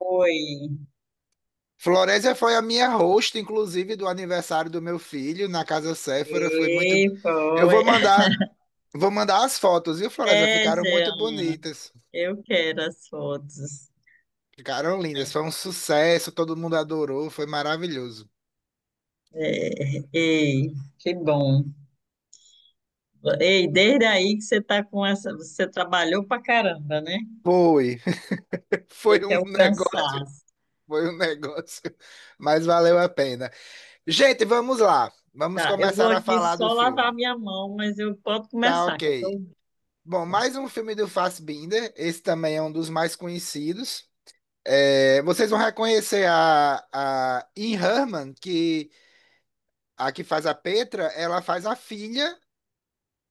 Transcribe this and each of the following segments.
Oi. Florésia foi a minha host, inclusive, do aniversário do meu filho na Casa Séfora. Foi muito. E Eu foi. vou mandar as fotos, viu, Florésia? É, Ficaram muito Jean, bonitas. eu quero as fotos. Ficaram lindas. Foi um sucesso, todo mundo adorou, foi maravilhoso. Ei, que bom. Ei, desde aí que você tá com essa, você trabalhou pra caramba, né? Foi, foi Esse um é o negócio, cansaço. foi um negócio, mas valeu a pena. Gente, vamos lá. Vamos Tá, eu vou começar a aqui falar do só lavar filme. minha mão, mas eu posso Tá, começar, que eu ok. tô... Bom, mais um filme do Fassbinder. Esse também é um dos mais conhecidos. Vocês vão reconhecer a In Herman, que a que faz a Petra, ela faz a filha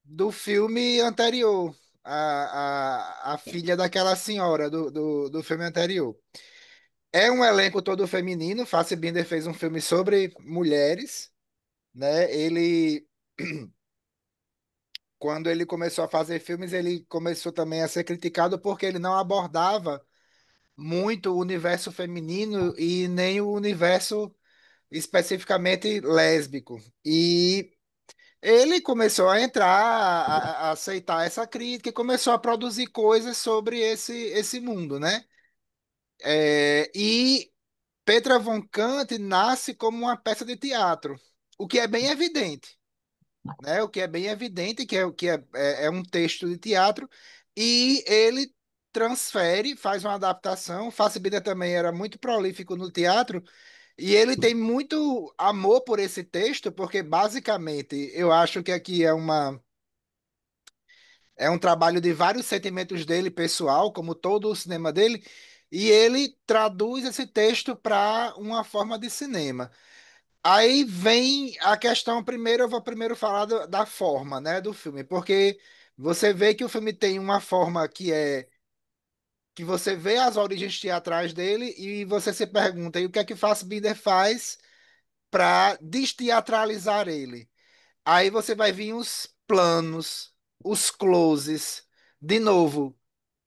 do filme anterior. A filha daquela senhora do filme anterior. É um elenco todo feminino. Fassbinder fez um filme sobre mulheres, né? Quando ele começou a fazer filmes, ele começou também a ser criticado porque ele não abordava muito o universo feminino e nem o universo especificamente lésbico. E ele começou a entrar, a aceitar essa crítica e começou a produzir coisas sobre esse mundo, né? E Petra von Kant nasce como uma peça de teatro, o que é bem evidente, né? O que é bem evidente que é um texto de teatro e ele transfere, faz uma adaptação. Fassbinder também era muito prolífico no teatro e ele tem muito amor por esse texto, porque basicamente eu acho que aqui é um trabalho de vários sentimentos dele pessoal, como todo o cinema dele, e ele traduz esse texto para uma forma de cinema. Aí vem a questão, primeiro eu vou primeiro falar da forma, né, do filme, porque você vê que o filme tem uma forma que você vê as origens teatrais dele e você se pergunta, e o que é que Fassbinder faz para desteatralizar ele? Aí você vai vir os planos, os closes, de novo,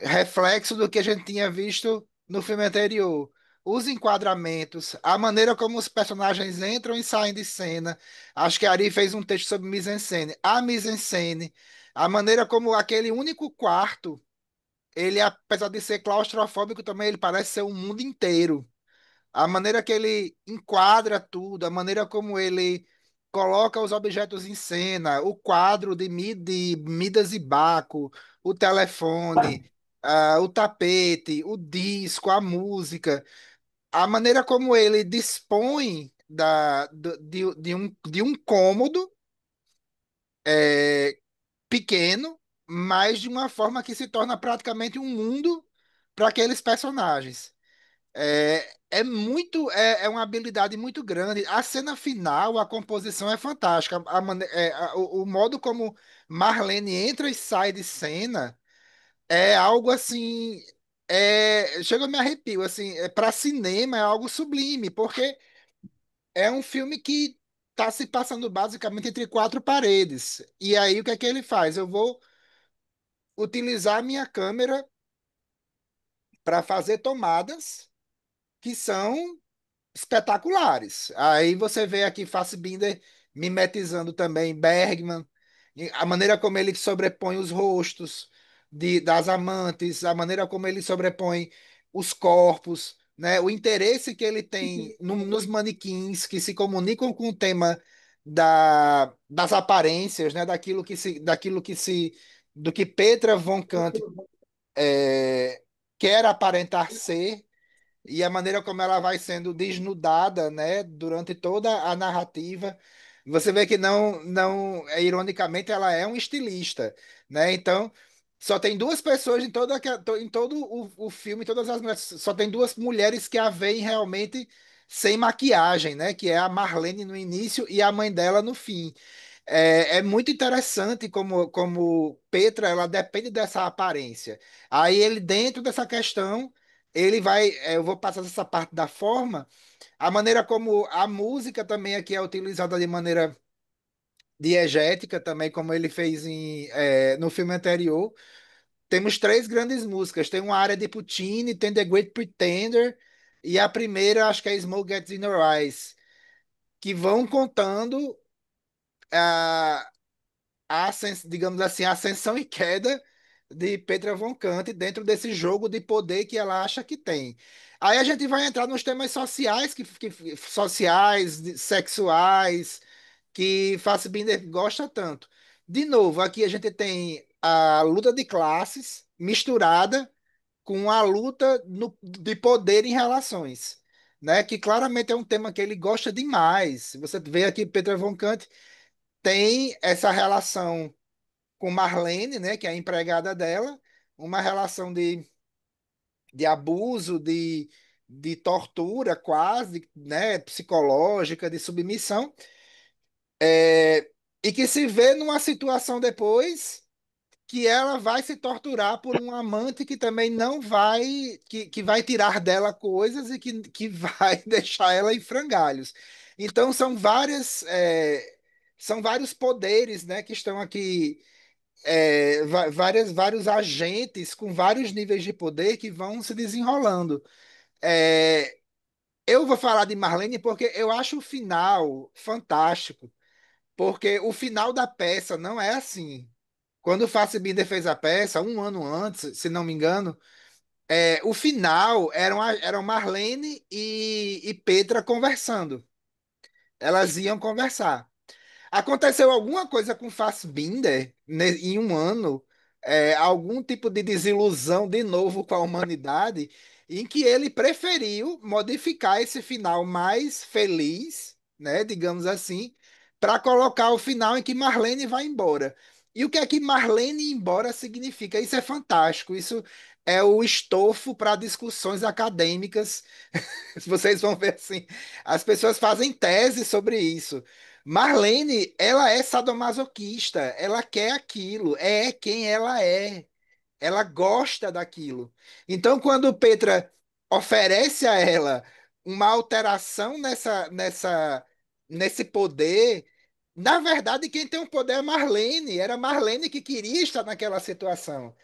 reflexo do que a gente tinha visto no filme anterior. Os enquadramentos, a maneira como os personagens entram e saem de cena. Acho que a Ari fez um texto sobre mise-en-scène. A mise-en-scène, a maneira como aquele único quarto, ele, apesar de ser claustrofóbico, também ele parece ser um mundo inteiro. A maneira que ele enquadra tudo, a maneira como ele coloca os objetos em cena, o quadro de Midas e Baco, o telefone, o tapete, o disco, a música, a maneira como ele dispõe de um cômodo é, pequeno, mas de uma forma que se torna praticamente um mundo para aqueles personagens. É uma habilidade muito grande. A cena final, a composição é fantástica. O modo como Marlene entra e sai de cena é algo assim. Chega a me arrepio, assim, para cinema é algo sublime, porque é um filme que está se passando basicamente entre quatro paredes. E aí o que é que ele faz? Eu vou utilizar a minha câmera para fazer tomadas que são espetaculares. Aí você vê aqui Fassbinder mimetizando também Bergman, e a maneira como ele sobrepõe os rostos das amantes, a maneira como ele sobrepõe os corpos, né? O interesse que ele tem nos manequins que se comunicam com o tema das aparências, né? Do que Petra von Kant quer aparentar ser e a maneira como ela vai sendo desnudada, né, durante toda a narrativa. Você vê que ironicamente, ela é um estilista, né? Então, só tem duas pessoas em todo o filme, todas as mulheres, só tem duas mulheres que a veem realmente sem maquiagem, né? Que é a Marlene no início e a mãe dela no fim. É muito interessante como Petra, ela depende dessa aparência. Aí ele, dentro dessa questão, eu vou passar essa parte da forma, a maneira como a música também aqui é utilizada de maneira diegética também, como ele fez no filme anterior. temos três grandes músicas. Tem uma área de Puccini, tem The Great Pretender, e a primeira acho que é Smoke Gets in Your Eyes, que vão contando a, digamos assim, a ascensão e queda de Petra von Kant dentro desse jogo de poder que ela acha que tem. Aí a gente vai entrar nos temas sociais, sociais, sexuais, que Fassbinder gosta tanto. De novo, aqui a gente tem a luta de classes misturada com a luta de poder em relações, né? Que claramente é um tema que ele gosta demais. Você vê aqui Petra von Kant tem essa relação com Marlene, né? Que é a empregada dela, uma relação de abuso, de tortura quase, né? Psicológica, de submissão. E que se vê numa situação depois que ela vai se torturar por um amante que também não vai, que vai tirar dela coisas e que vai deixar ela em frangalhos. Então são vários poderes, né, que estão aqui, vários agentes com vários níveis de poder que vão se desenrolando. É, eu vou falar de Marlene porque eu acho o final fantástico. Porque o final da peça não é assim. Quando o Fassbinder fez a peça, um ano antes, se não me engano, o final eram Marlene e Petra conversando. Elas iam conversar. Aconteceu alguma coisa com Fassbinder em um ano, algum tipo de desilusão de novo com a humanidade, em que ele preferiu modificar esse final mais feliz, né, digamos assim, para colocar o final em que Marlene vai embora. E o que é que Marlene ir embora significa? Isso é fantástico. Isso é o estofo para discussões acadêmicas. Vocês vão ver assim, as pessoas fazem tese sobre isso. Marlene, ela é sadomasoquista, ela quer aquilo, é quem ela é, ela gosta daquilo. Então, quando Petra oferece a ela uma alteração nesse poder, na verdade, quem tem o poder é Marlene, era Marlene que queria estar naquela situação.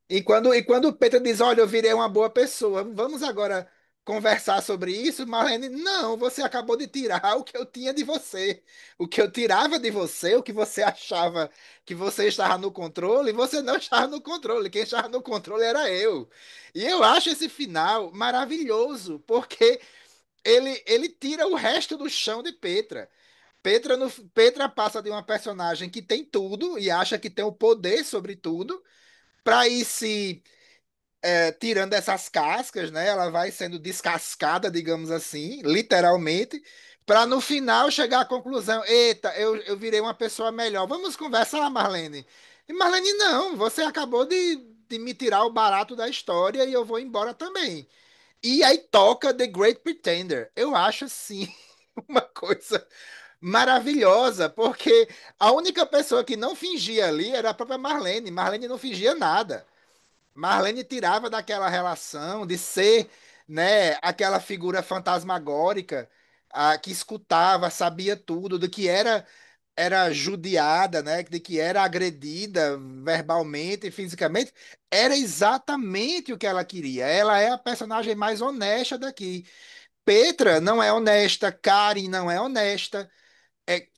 E quando o Peter diz, olha, eu virei uma boa pessoa, vamos agora conversar sobre isso, Marlene, não, você acabou de tirar o que eu tinha de você. O que eu tirava de você, o que você achava que você estava no controle, você não estava no controle. Quem estava no controle era eu. E eu acho esse final maravilhoso, porque ele tira o resto do chão de Petra. Petra passa de uma personagem que tem tudo e acha que tem o poder sobre tudo, para ir se tirando essas cascas, né? Ela vai sendo descascada, digamos assim, literalmente, para no final chegar à conclusão: eita, eu virei uma pessoa melhor. Vamos conversar, Marlene. E Marlene, não, você acabou de me tirar o barato da história e eu vou embora também. E aí toca The Great Pretender. Eu acho assim uma coisa maravilhosa, porque a única pessoa que não fingia ali era a própria Marlene. Marlene não fingia nada. Marlene tirava daquela relação de ser, né, aquela figura fantasmagórica, que escutava, sabia tudo, do que era judiada, né, de que era agredida verbalmente e fisicamente, era exatamente o que ela queria. Ela é a personagem mais honesta daqui. Petra não é honesta, Karen não é honesta,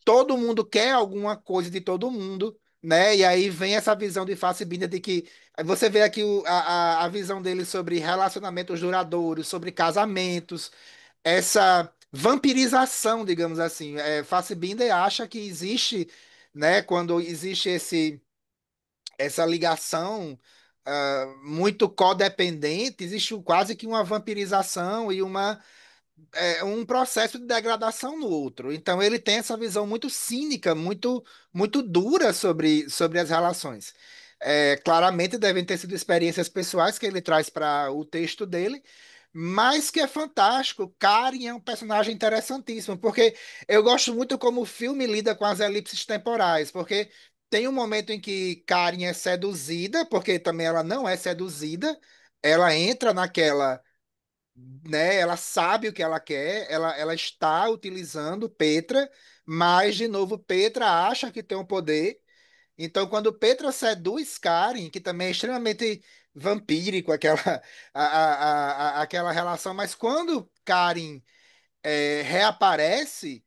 todo mundo quer alguma coisa de todo mundo, né? E aí vem essa visão de Fassbinder de que você vê aqui a visão dele sobre relacionamentos duradouros, sobre casamentos, essa vampirização, digamos assim. Fassbinder acha que existe, né? Quando existe essa ligação muito codependente, existe quase que uma vampirização e um processo de degradação no outro. Então ele tem essa visão muito cínica, muito dura sobre as relações. Claramente devem ter sido experiências pessoais que ele traz para o texto dele, mas que é fantástico. Karen é um personagem interessantíssimo, porque eu gosto muito como o filme lida com as elipses temporais, porque tem um momento em que Karen é seduzida, porque também ela não é seduzida, ela entra naquela, né? Ela sabe o que ela quer, ela está utilizando Petra, mas, de novo, Petra acha que tem o poder. Então, quando Petra seduz Karen, que também é extremamente vampírico, aquela relação, mas quando Karen reaparece,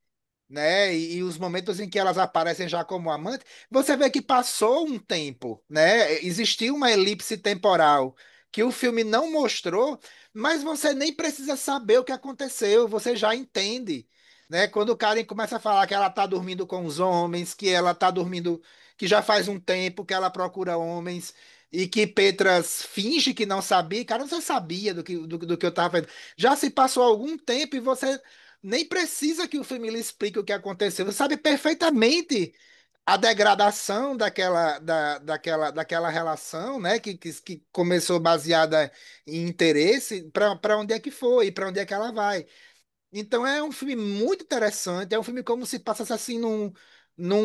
né? E os momentos em que elas aparecem já como amante, você vê que passou um tempo, né? Existiu uma elipse temporal que o filme não mostrou, mas você nem precisa saber o que aconteceu, você já entende, né? Quando o Karen começa a falar que ela tá dormindo com os homens, que ela tá dormindo, que já faz um tempo que ela procura homens. E que Petras finge que não sabia, cara, você sabia do que eu tava vendo. Já se passou algum tempo e você nem precisa que o filme lhe explique o que aconteceu. Você sabe perfeitamente a degradação daquela relação, né? Que começou baseada em interesse, para onde é que foi, para onde é que ela vai. Então é um filme muito interessante, é um filme como se passasse assim num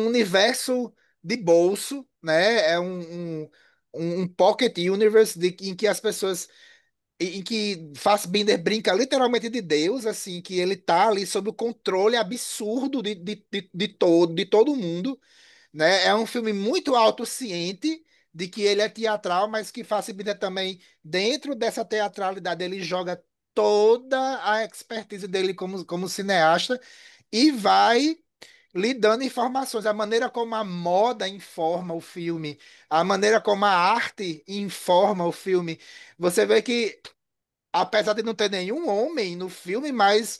universo de bolso, né? É um pocket universe em que as pessoas em que Fassbinder brinca literalmente de Deus, assim, que ele tá ali sob o controle absurdo de todo mundo, né? É um filme muito autociente de que ele é teatral, mas que Fassbinder também, dentro dessa teatralidade, ele joga toda a expertise dele como cineasta e vai lhe dando informações, a maneira como a moda informa o filme, a maneira como a arte informa o filme. Você vê que apesar de não ter nenhum homem no filme, mas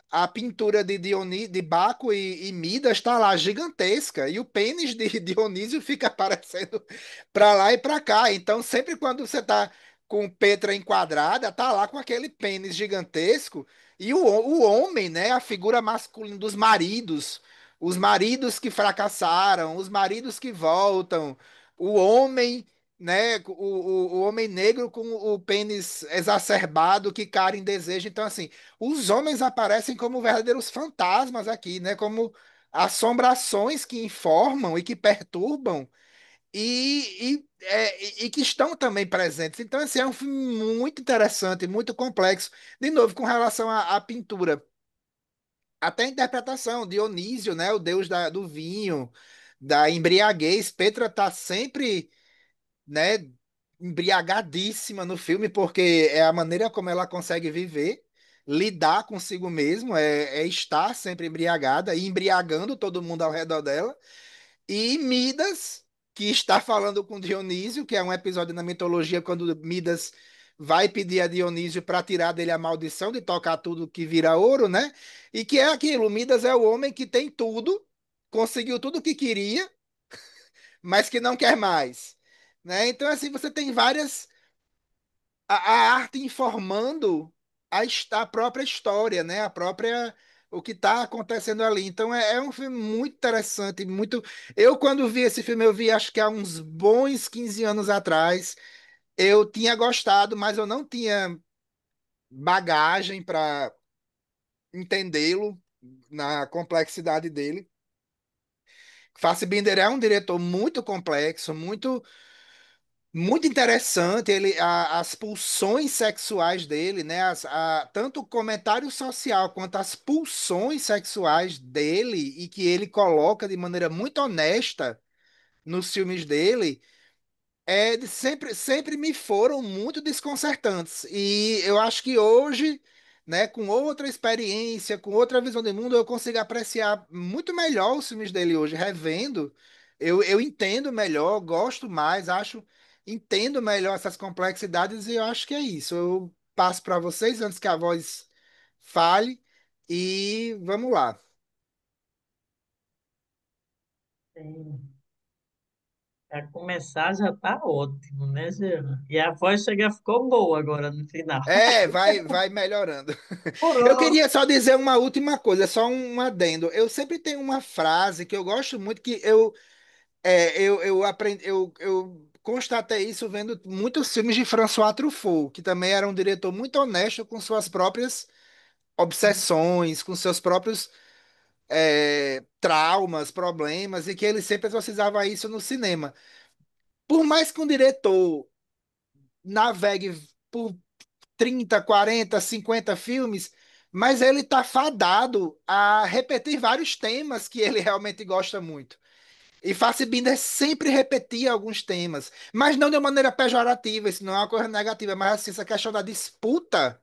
a pintura de Baco e Midas está lá gigantesca e o pênis de Dionísio fica aparecendo para lá e para cá. Então, sempre quando você tá com Petra enquadrada, tá lá com aquele pênis gigantesco e o homem, né, a figura masculina dos maridos, os maridos que fracassaram, os maridos que voltam, o homem, né, o homem negro com o pênis exacerbado que Karen deseja. Então, assim, os homens aparecem como verdadeiros fantasmas aqui, né? Como assombrações que informam e que perturbam e que estão também presentes. Então, assim, é um filme muito interessante, muito complexo. De novo, com relação à pintura, até a interpretação, Dionísio, né? O deus do vinho, da embriaguez. Petra tá sempre, né, embriagadíssima no filme, porque é a maneira como ela consegue viver, lidar consigo mesmo, é estar sempre embriagada e embriagando todo mundo ao redor dela. E Midas, que está falando com Dionísio, que é um episódio na mitologia quando Midas vai pedir a Dionísio para tirar dele a maldição de tocar tudo que vira ouro, né? E que é aquilo, Midas é o homem que tem tudo, conseguiu tudo o que queria, mas que não quer mais, né? Então, assim, você tem várias. A arte informando a própria história, né? A própria. O que está acontecendo ali. Então, é um filme muito interessante, muito. Eu, quando vi esse filme, eu vi acho que há uns bons 15 anos atrás. Eu tinha gostado, mas eu não tinha bagagem para entendê-lo na complexidade dele. Fassbinder é um diretor muito complexo, muito interessante as pulsões sexuais dele, né? Tanto o comentário social quanto as pulsões sexuais dele e que ele coloca de maneira muito honesta nos filmes dele sempre me foram muito desconcertantes. E eu acho que hoje, né, com outra experiência, com outra visão de mundo, eu consigo apreciar muito melhor os filmes dele hoje, revendo. Eu entendo melhor, gosto mais, entendo melhor essas complexidades e eu acho que é isso. Eu passo para vocês antes que a voz fale e vamos lá. Sim. Para começar já tá ótimo, né, Jean? E a voz chega, ficou boa agora no final. Vai melhorando. Eu Pronto. queria só dizer uma última coisa, só um adendo. Eu sempre tenho uma frase que eu gosto muito, que eu aprendi, eu constatei isso vendo muitos filmes de François Truffaut, que também era um diretor muito honesto com suas próprias obsessões, com seus próprios traumas, problemas, e que ele sempre exorcizava isso no cinema. Por mais que um diretor navegue por 30, 40, 50 filmes, mas ele tá fadado a repetir vários temas que ele realmente gosta muito. E Fassbinder sempre repetia alguns temas, mas não de uma maneira pejorativa, isso não é uma coisa negativa, mas assim, essa questão da disputa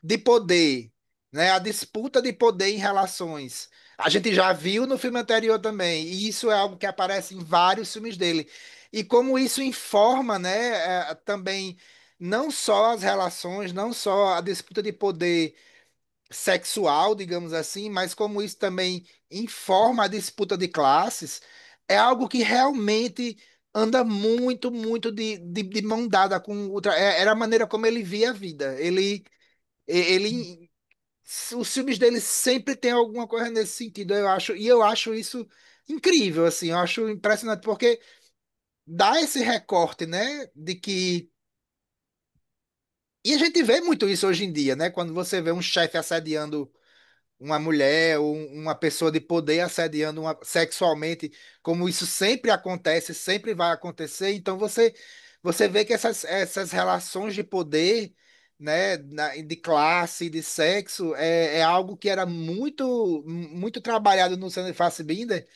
de poder, né? A disputa de poder em relações. A gente já viu no filme anterior também, e isso é algo que aparece em vários filmes dele. E como isso informa, né, também não só as relações, não só a disputa de poder sexual, digamos assim, mas como isso também informa a disputa de classes, é algo que realmente anda muito, muito de mão dada com outra. Era a maneira como ele via a vida. Ele, os filmes dele sempre tem alguma coisa nesse sentido, eu acho, e eu acho isso incrível, assim, eu acho impressionante, porque dá esse recorte, né, de que. E a gente vê muito isso hoje em dia, né? Quando você vê um chefe assediando uma mulher ou uma pessoa de poder assediando sexualmente, como isso sempre acontece, sempre vai acontecer. Então você vê que essas relações de poder, né, de classe, de sexo, é algo que era muito trabalhado no Stanley Fassbinder.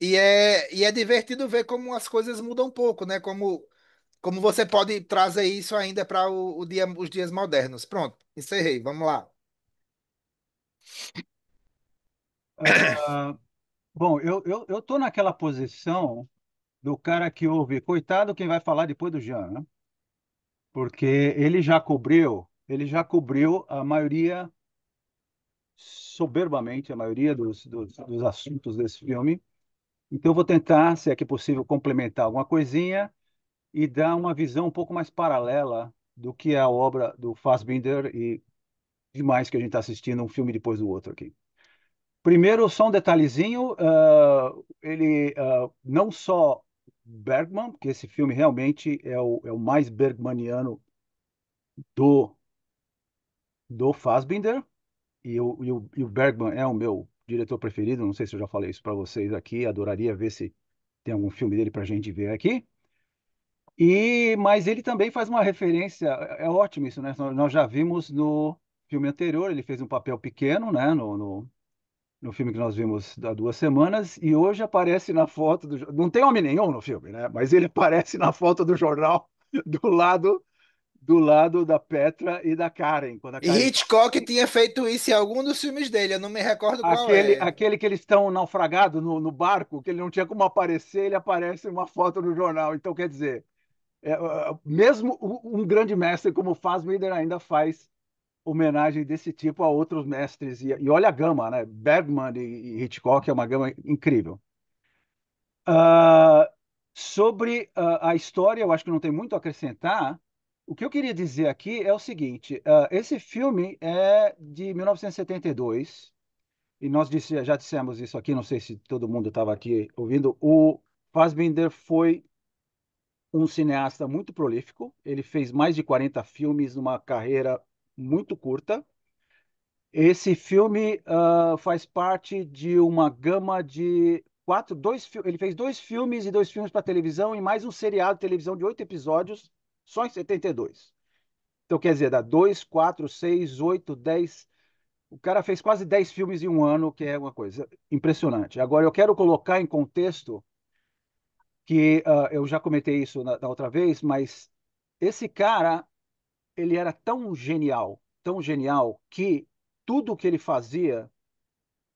E é divertido ver como as coisas mudam um pouco, né? Como você pode trazer isso ainda para os dias modernos. Pronto, encerrei. Vamos lá. Ah, bom, eu tô naquela posição do cara que ouve, coitado quem vai falar depois do Jean, né? Porque ele já cobriu a maioria, soberbamente, a maioria dos assuntos desse filme. Então eu vou tentar, se é que é possível, complementar alguma coisinha e dar uma visão um pouco mais paralela do que é a obra do Fassbinder e demais que a gente está assistindo um filme depois do outro aqui. Primeiro, só um detalhezinho, ele não só Bergman, porque esse filme realmente é o mais bergmaniano do, do Fassbinder, e o Bergman é o meu diretor preferido, não sei se eu já falei isso para vocês aqui, adoraria ver se tem algum filme dele para a gente ver aqui. Mas ele também faz uma referência, é ótimo isso, né? Nós já vimos no filme anterior, ele fez um papel pequeno, né? No filme que nós vimos há 2 semanas, e hoje aparece na foto do. Não tem homem nenhum no filme, né? Mas ele aparece na foto do jornal do lado, do lado da Petra e da Karen, quando a E Karen fala. Hitchcock tinha feito isso em algum dos filmes dele, eu não me recordo qual Aquele, é. aquele que eles estão naufragados no barco, que ele não tinha como aparecer, ele aparece uma foto no jornal. Então, quer dizer, mesmo um grande mestre como Fassbinder ainda faz homenagem desse tipo a outros mestres. E olha a gama, né? Bergman e Hitchcock é uma gama incrível. Ah, sobre a história, eu acho que não tem muito a acrescentar. O que eu queria dizer aqui é o seguinte: esse filme é de 1972, e nós já dissemos isso aqui, não sei se todo mundo estava aqui ouvindo. O Fassbinder foi um cineasta muito prolífico, ele fez mais de 40 filmes numa carreira muito curta. Esse filme faz parte de uma gama de ele fez 2 filmes e 2 filmes para televisão e mais um seriado de televisão de 8 episódios, só em 72. Então, quer dizer, dá 2, 4, 6, 8, 10. O cara fez quase 10 filmes em um ano, que é uma coisa impressionante. Agora, eu quero colocar em contexto que eu já comentei isso da outra vez, mas esse cara, ele era tão genial, que tudo que ele fazia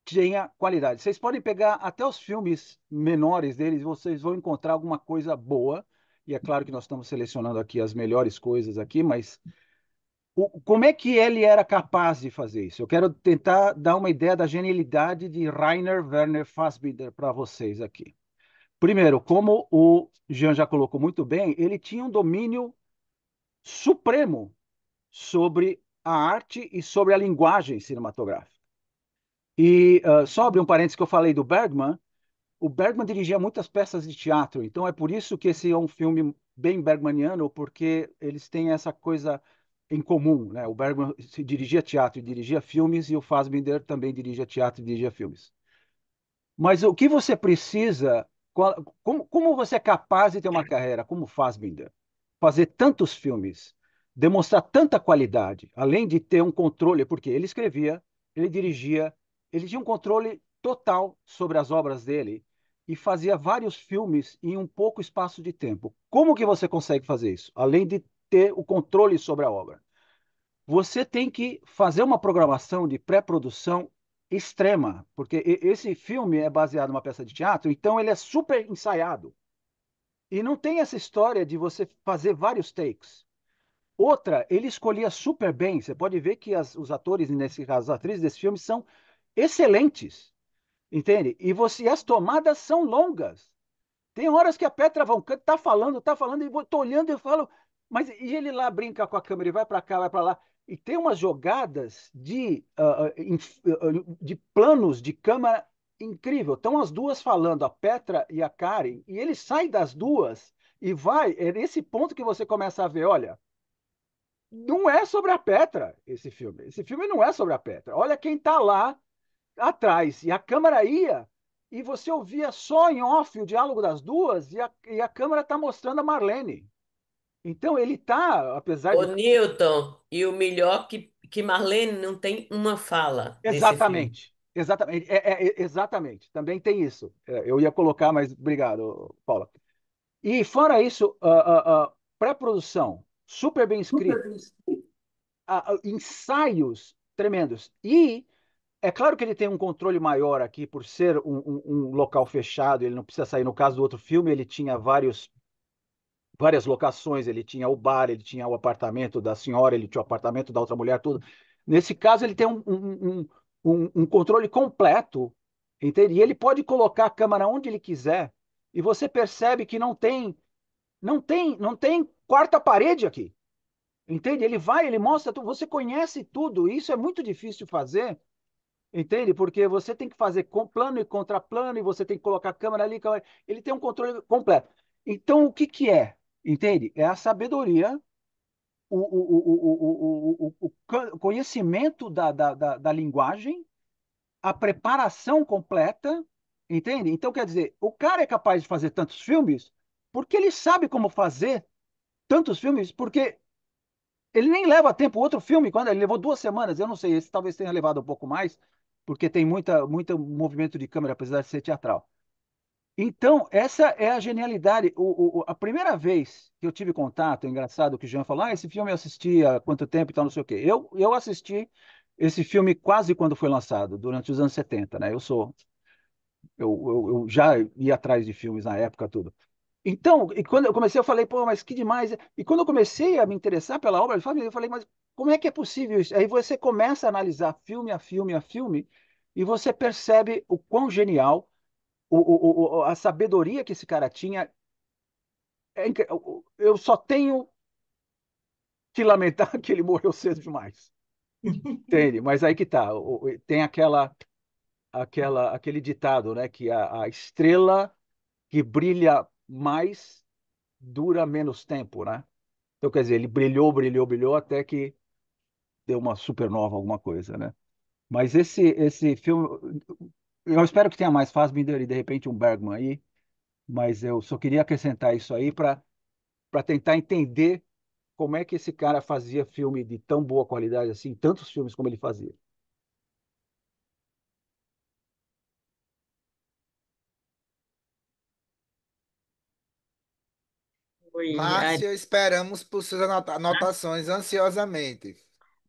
tinha qualidade. Vocês podem pegar até os filmes menores deles, vocês vão encontrar alguma coisa boa. E é claro que nós estamos selecionando aqui as melhores coisas aqui, mas como é que ele era capaz de fazer isso? Eu quero tentar dar uma ideia da genialidade de Rainer Werner Fassbinder para vocês aqui. Primeiro, como o Jean já colocou muito bem, ele tinha um domínio supremo sobre a arte e sobre a linguagem cinematográfica. E só abrir um parênteses que eu falei do Bergman, o Bergman dirigia muitas peças de teatro, então é por isso que esse é um filme bem bergmaniano, porque eles têm essa coisa em comum, né? O Bergman se dirigia teatro e dirigia filmes, e o Fassbinder também dirigia teatro e dirigia filmes. Mas o que você precisa, como você é capaz de ter uma carreira como Fassbinder, fazer tantos filmes, demonstrar tanta qualidade, além de ter um controle, porque ele escrevia, ele dirigia, ele tinha um controle total sobre as obras dele, e fazia vários filmes em um pouco espaço de tempo. Como que você consegue fazer isso? Além de ter o controle sobre a obra. Você tem que fazer uma programação de pré-produção extrema, porque esse filme é baseado numa peça de teatro, então ele é super ensaiado. E não tem essa história de você fazer vários takes. Outra, ele escolhia super bem. Você pode ver que os atores, nesse caso, as atrizes desse filme são excelentes, entende? E as tomadas são longas. Tem horas que a Petra Von Kant tá falando, e eu tô olhando e eu falo, mas e ele lá brinca com a câmera e vai para cá, vai para lá. E tem umas jogadas de planos de câmera incrível. Estão as duas falando, a Petra e a Karen, e ele sai das duas e vai. É nesse ponto que você começa a ver, olha, não é sobre a Petra esse filme. Esse filme não é sobre a Petra. Olha quem está lá atrás. E a câmera ia e você ouvia só em off o diálogo das duas e a câmera está mostrando a Marlene. Então ele está, apesar Ô, de. Newton, e o melhor que Marlene não tem uma fala nesse filme. Exatamente. Exatamente. Exatamente. Também tem isso. Eu ia colocar, mas obrigado, Paula. E fora isso, pré-produção, super bem escrito, ensaios tremendos. E é claro que ele tem um controle maior aqui por ser um local fechado, ele não precisa sair. No caso do outro filme, ele tinha várias locações, ele tinha o bar, ele tinha o apartamento da senhora, ele tinha o apartamento da outra mulher, tudo. Nesse caso, ele tem um controle completo, entende? E ele pode colocar a câmera onde ele quiser, e você percebe que não tem quarta parede aqui, entende? Ele vai, ele mostra, você conhece tudo, e isso é muito difícil de fazer. Entende? Porque você tem que fazer com plano e contraplano, e você tem que colocar a câmera ali. Ele tem um controle completo. Então, o que que é? Entende? É a sabedoria, o conhecimento da linguagem, a preparação completa, entende? Então, quer dizer, o cara é capaz de fazer tantos filmes porque ele sabe como fazer tantos filmes, porque ele nem leva tempo. O outro filme, quando ele levou 2 semanas, eu não sei, esse talvez tenha levado um pouco mais, porque tem muito movimento de câmera, apesar de ser teatral. Então, essa é a genialidade. A primeira vez que eu tive contato, é engraçado que o Jean falou, esse filme eu assisti há quanto tempo e tal, não sei o quê. Eu assisti esse filme quase quando foi lançado, durante os anos 70, né? Eu já ia atrás de filmes na época, tudo. Então, e quando eu comecei, eu falei, pô, mas que demais. E quando eu comecei a me interessar pela obra, eu falei, mas como é que é possível isso? Aí você começa a analisar filme a filme a filme, e você percebe o quão genial, a sabedoria que esse cara tinha. Eu só tenho que lamentar que ele morreu cedo demais. Entende? Mas aí que tá. Tem aquele ditado, né? Que a estrela que brilha mais dura menos tempo, né? Então, quer dizer, ele brilhou, brilhou, brilhou até que deu uma supernova, alguma coisa, né? Mas esse filme, eu espero que tenha mais Fassbinder e de repente um Bergman aí, mas eu só queria acrescentar isso aí para tentar entender como é que esse cara fazia filme de tão boa qualidade assim, tantos filmes como ele fazia. Oi, a Márcia, esperamos por suas anotações ansiosamente.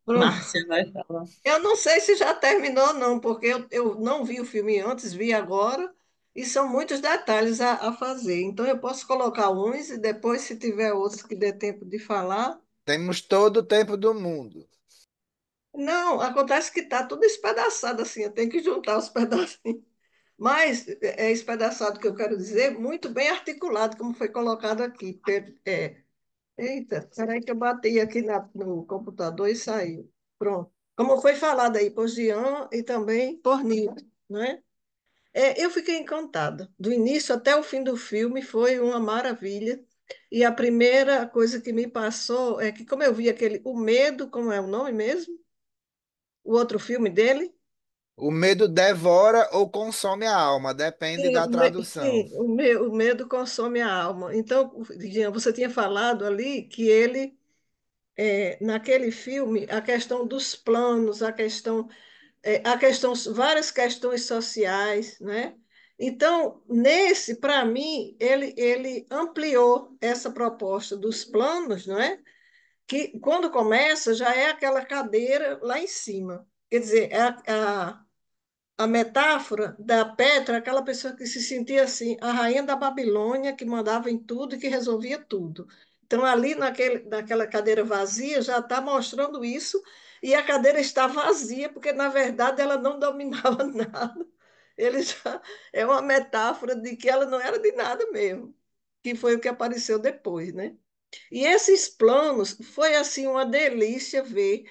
Pronto. Márcia vai falar. Eu não sei se já terminou, não, porque eu não vi o filme antes, vi agora, e são muitos detalhes a fazer. Então, eu posso colocar uns e depois, se tiver outros que dê tempo de falar. Temos todo o tempo do mundo. Não, acontece que está tudo espedaçado assim, eu tenho que juntar os pedacinhos. Mas é espedaçado que eu quero dizer, muito bem articulado, como foi colocado aqui. Eita, peraí que eu bati aqui no computador e saiu. Pronto. Como foi falado aí por Jean e também por Nilton, né? Eu fiquei encantada. Do início até o fim do filme foi uma maravilha. E a primeira coisa que me passou é que, como eu vi O Medo, como é o nome mesmo? O outro filme dele? O medo devora ou consome a alma, depende Sim, da tradução. o medo consome a alma. Então, Jean, você tinha falado ali que ele, naquele filme, a questão dos planos, várias questões sociais, né? Então, nesse, para mim, ele ampliou essa proposta dos planos, não é? Que quando começa já é aquela cadeira lá em cima. Quer dizer, a metáfora da Petra, aquela pessoa que se sentia assim, a rainha da Babilônia, que mandava em tudo e que resolvia tudo. Então, ali naquela cadeira vazia, já está mostrando isso, e a cadeira está vazia, porque, na verdade, ela não dominava nada. Ele já é uma metáfora de que ela não era de nada mesmo, que foi o que apareceu depois, né? E esses planos, foi assim uma delícia ver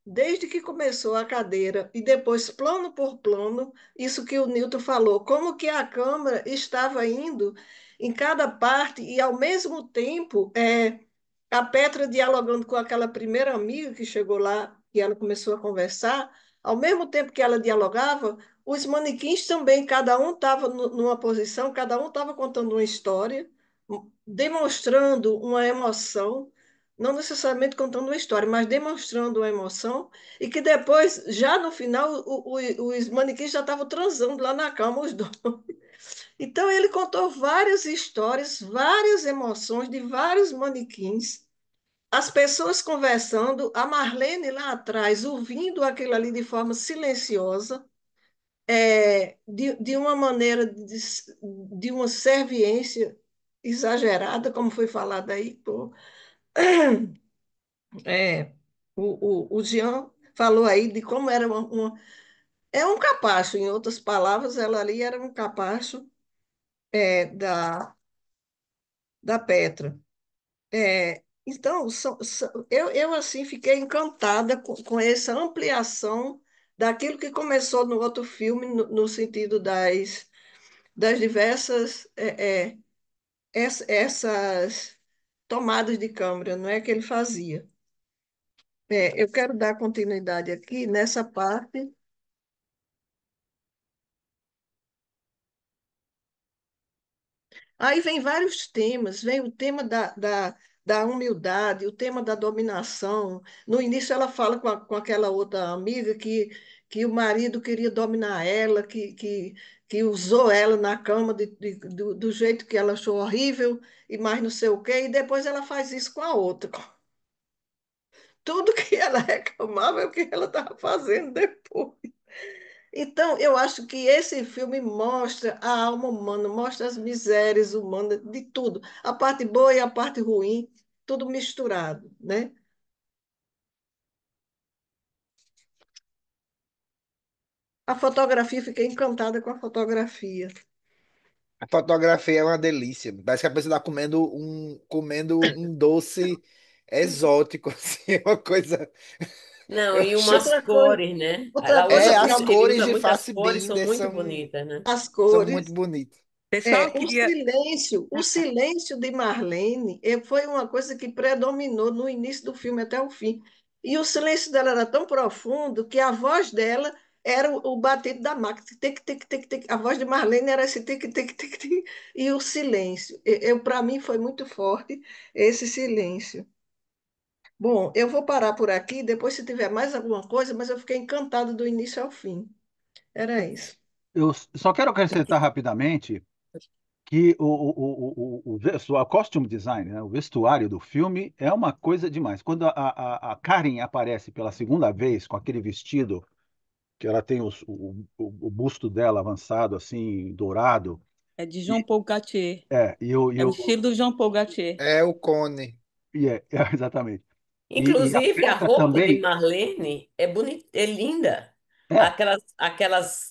desde que começou a cadeira e depois plano por plano, isso que o Newton falou, como que a câmera estava indo em cada parte e ao mesmo tempo a Petra dialogando com aquela primeira amiga que chegou lá, que ela começou a conversar, ao mesmo tempo que ela dialogava, os manequins também, cada um estava numa posição, cada um estava contando uma história, demonstrando uma emoção, não necessariamente contando uma história, mas demonstrando uma emoção, e que depois, já no final, os manequins já estavam transando lá na cama, os dois. Então, ele contou várias histórias, várias emoções de vários manequins, as pessoas conversando, a Marlene lá atrás, ouvindo aquilo ali de forma silenciosa, de uma maneira de uma serviência exagerada, como foi falado aí, é, o Jean falou aí de como era é um capacho, em outras palavras, ela ali era um capacho da Petra. Então, eu assim fiquei encantada com essa ampliação daquilo que começou no outro filme, no sentido das diversas essas tomadas de câmera, não é que ele fazia. Eu quero dar continuidade aqui nessa parte. Aí vem vários temas, vem o tema da humildade, o tema da dominação. No início ela fala com aquela outra amiga que o marido queria dominar ela, que usou ela na cama do jeito que ela achou horrível e mais não sei o quê, e depois ela faz isso com a outra. Tudo que ela reclamava é o que ela estava fazendo depois. Então, eu acho que esse filme mostra a alma humana, mostra as misérias humanas, de tudo. A parte boa e a parte ruim, tudo misturado, né? A fotografia, fiquei encantada com a fotografia. A fotografia é uma delícia. Parece que a pessoa está comendo um doce exótico, assim, uma coisa. Não, Eu e acho. umas Outra coisa, cores, né? outra Ela coisa É, usa, as que ele cores usa de muitas cores, são Fassbinder muito são, bonitas, né? as são muito cores. bonitas. Pessoal, eu O queria. silêncio, o silêncio de Marlene foi uma coisa que predominou no início do filme até o fim. E o silêncio dela era tão profundo que a voz dela era o batido da máquina. Tic, tic, tic, tic. A voz de Marlene era esse tic, tic, tic, tic. E o silêncio. Para mim foi muito forte esse silêncio. Bom, eu vou parar por aqui, depois se tiver mais alguma coisa, mas eu fiquei encantada do início ao fim. Era isso. Eu só quero acrescentar rapidamente que o costume design, né, o vestuário do filme é uma coisa demais. Quando a Karen aparece pela segunda vez com aquele vestido, que ela tem o busto dela avançado, assim, dourado, É de Jean e, Paul Gaultier. é, e, o, e, É o o, estilo do Jean Paul Gaultier. É o cone. e é, é, exatamente. E a Inclusive, a Petra roupa de também, Marlene é bonita, é linda. é,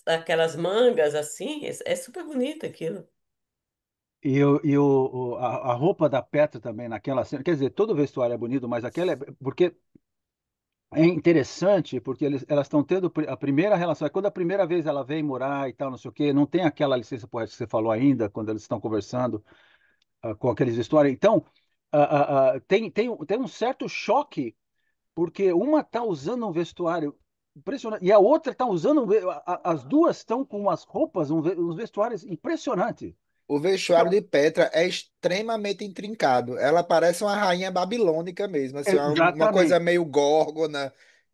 Aquelas mangas assim, é super bonito aquilo. a roupa da Petra também naquela cena, quer dizer, todo o vestuário é bonito, mas aquela é, porque é interessante porque elas estão tendo a primeira relação. É quando a primeira vez ela vem morar e tal, não sei o quê, não tem aquela licença poética que você falou ainda, quando eles estão conversando com aqueles vestuários. Então, tem um certo choque, porque uma está usando um vestuário impressionante e a outra está usando. As duas estão com umas roupas, uns vestuários impressionantes. O vestuário de Petra é extremamente intrincado. Ela parece uma rainha babilônica mesmo, assim, uma coisa Exatamente. meio górgona.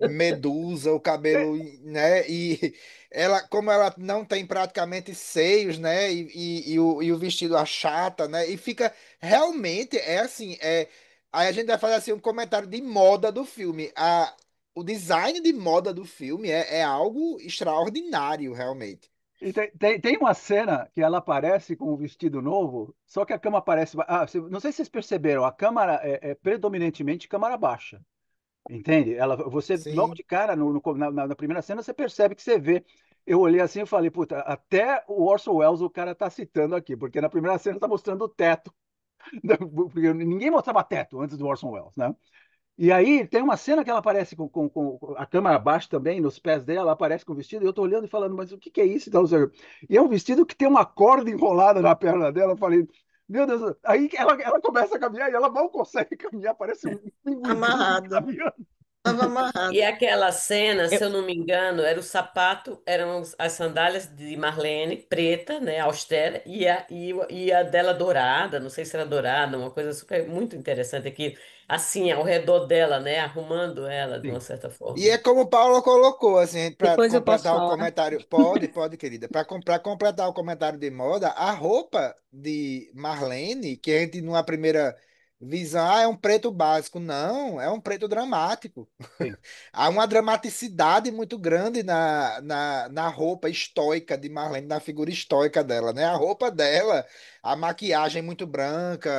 Medusa, o cabelo, né? E ela, como ela não tem praticamente seios, né? E o vestido achata, né? E fica realmente é assim, aí a gente vai fazer assim um comentário de moda do filme. O design de moda do filme é algo extraordinário, realmente. E tem uma cena que ela aparece com um vestido novo, só que a cama aparece. Não sei se vocês perceberam, a câmara é predominantemente câmara baixa. Entende? Você, logo Sim. de cara, na primeira cena, você percebe que você vê. Eu olhei assim e falei, puta, até o Orson Welles o cara tá citando aqui, porque na primeira cena tá mostrando o teto. Porque ninguém mostrava teto antes do Orson Welles, né? E aí tem uma cena que ela aparece com a câmera abaixo também, nos pés dela, ela aparece com o vestido, e eu tô olhando e falando, mas o que que é isso? Então, e é um vestido que tem uma corda enrolada na perna dela, eu falei, meu Deus, aí ela começa a caminhar e ela mal consegue caminhar, parece um pinguinzinho Amarrada. caminhando. Estava E amarrada. aquela cena, se Eu- eu não me engano, era o sapato, eram as sandálias de Marlene, preta, né, austera, e a dela dourada, não sei se era dourada, uma coisa super, muito interessante aqui, assim, ao redor dela, né, arrumando ela de uma Sim. certa E forma. é como o Paulo colocou, assim, para Depois eu posso completar o falar. comentário. Pode, querida. Para completar o comentário de moda, a roupa de Marlene, que a gente numa primeira visão, é um preto básico. Não, é um preto dramático. Sim. Há uma dramaticidade muito grande na roupa estoica de Marlene, na figura estoica dela, né? A roupa dela, a maquiagem muito branca,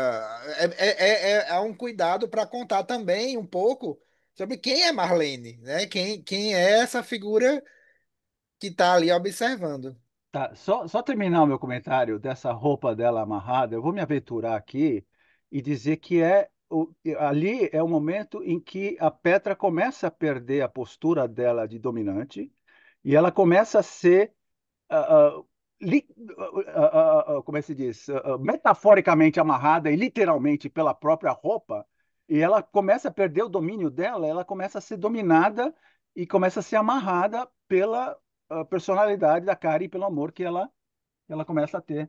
é um cuidado para contar também um pouco sobre quem é Marlene, né? Quem é essa figura que está ali observando. Tá, só terminar o meu comentário dessa roupa dela amarrada, eu vou me aventurar aqui e dizer que ali é o momento em que a Petra começa a perder a postura dela de dominante e ela começa a ser, ah, ah, li- como é que se diz, metaforicamente amarrada e literalmente pela própria roupa, e ela começa a perder o domínio dela, ela começa a ser dominada e começa a ser amarrada pela personalidade da Kari e pelo amor que ela começa a ter.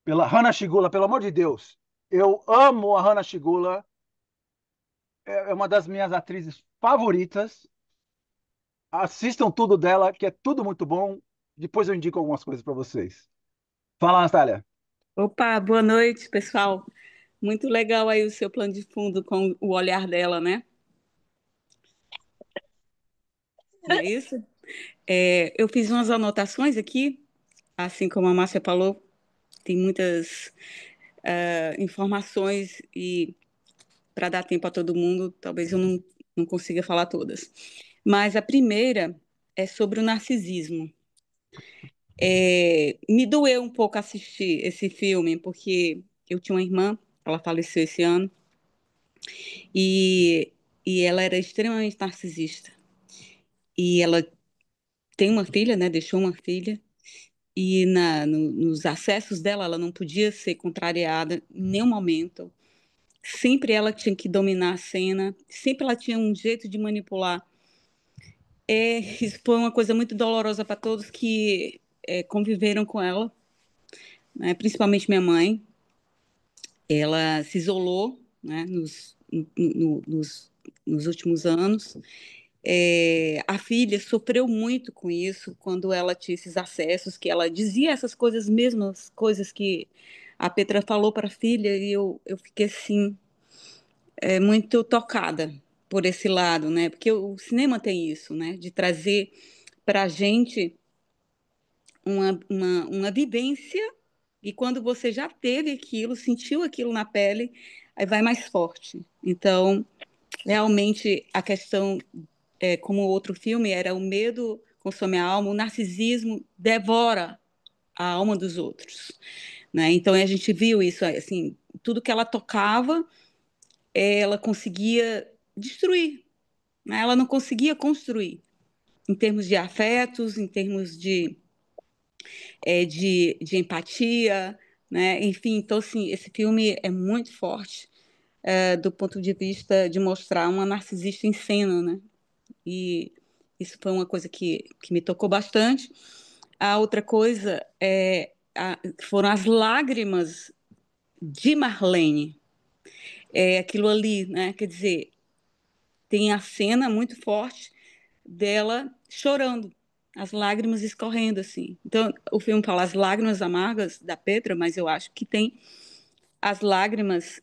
Pela Hana Shigula, pelo amor de Deus. Eu amo a Hana Shigula, é uma das minhas atrizes favoritas. Assistam tudo dela, que é tudo muito bom. Depois eu indico algumas coisas para vocês. Fala, Natália. Opa, boa noite, pessoal. Muito legal aí o seu plano de fundo com o olhar dela, né? Não é isso? Eu fiz umas anotações aqui, assim como a Márcia falou, tem muitas informações e para dar tempo a todo mundo, talvez eu não consiga falar todas. Mas a primeira é sobre o narcisismo. Me doeu um pouco assistir esse filme, porque eu tinha uma irmã, ela faleceu esse ano, e, e ela era extremamente narcisista. E ela tem uma filha, né? Deixou uma filha. E nos acessos dela, ela não podia ser contrariada em nenhum momento. Sempre ela tinha que dominar a cena, sempre ela tinha um jeito de manipular. Isso foi uma coisa muito dolorosa para todos que conviveram com ela, né? Principalmente minha mãe. Ela se isolou, né, nos últimos anos. A filha sofreu muito com isso quando ela tinha esses acessos, que ela dizia essas coisas mesmas, coisas que a Petra falou para a filha, e eu fiquei assim, muito tocada por esse lado, né? Porque o cinema tem isso, né? De trazer para a gente uma vivência, e quando você já teve aquilo, sentiu aquilo na pele, aí vai mais forte. Então, realmente, a questão, como o outro filme, era o medo consome a alma, o narcisismo devora a alma dos outros, né? Então, a gente viu isso, assim, tudo que ela tocava, ela conseguia destruir, né? Ela não conseguia construir, em termos de afetos, em termos de empatia, né? Enfim, então, assim, esse filme é muito forte, do ponto de vista de mostrar uma narcisista em cena, né? E isso foi uma coisa que me tocou bastante. A outra coisa foram as lágrimas de Marlene. Aquilo ali, né? Quer dizer, tem a cena muito forte dela chorando, as lágrimas escorrendo assim. Então, o filme fala as lágrimas amargas da Petra, mas eu acho que tem as lágrimas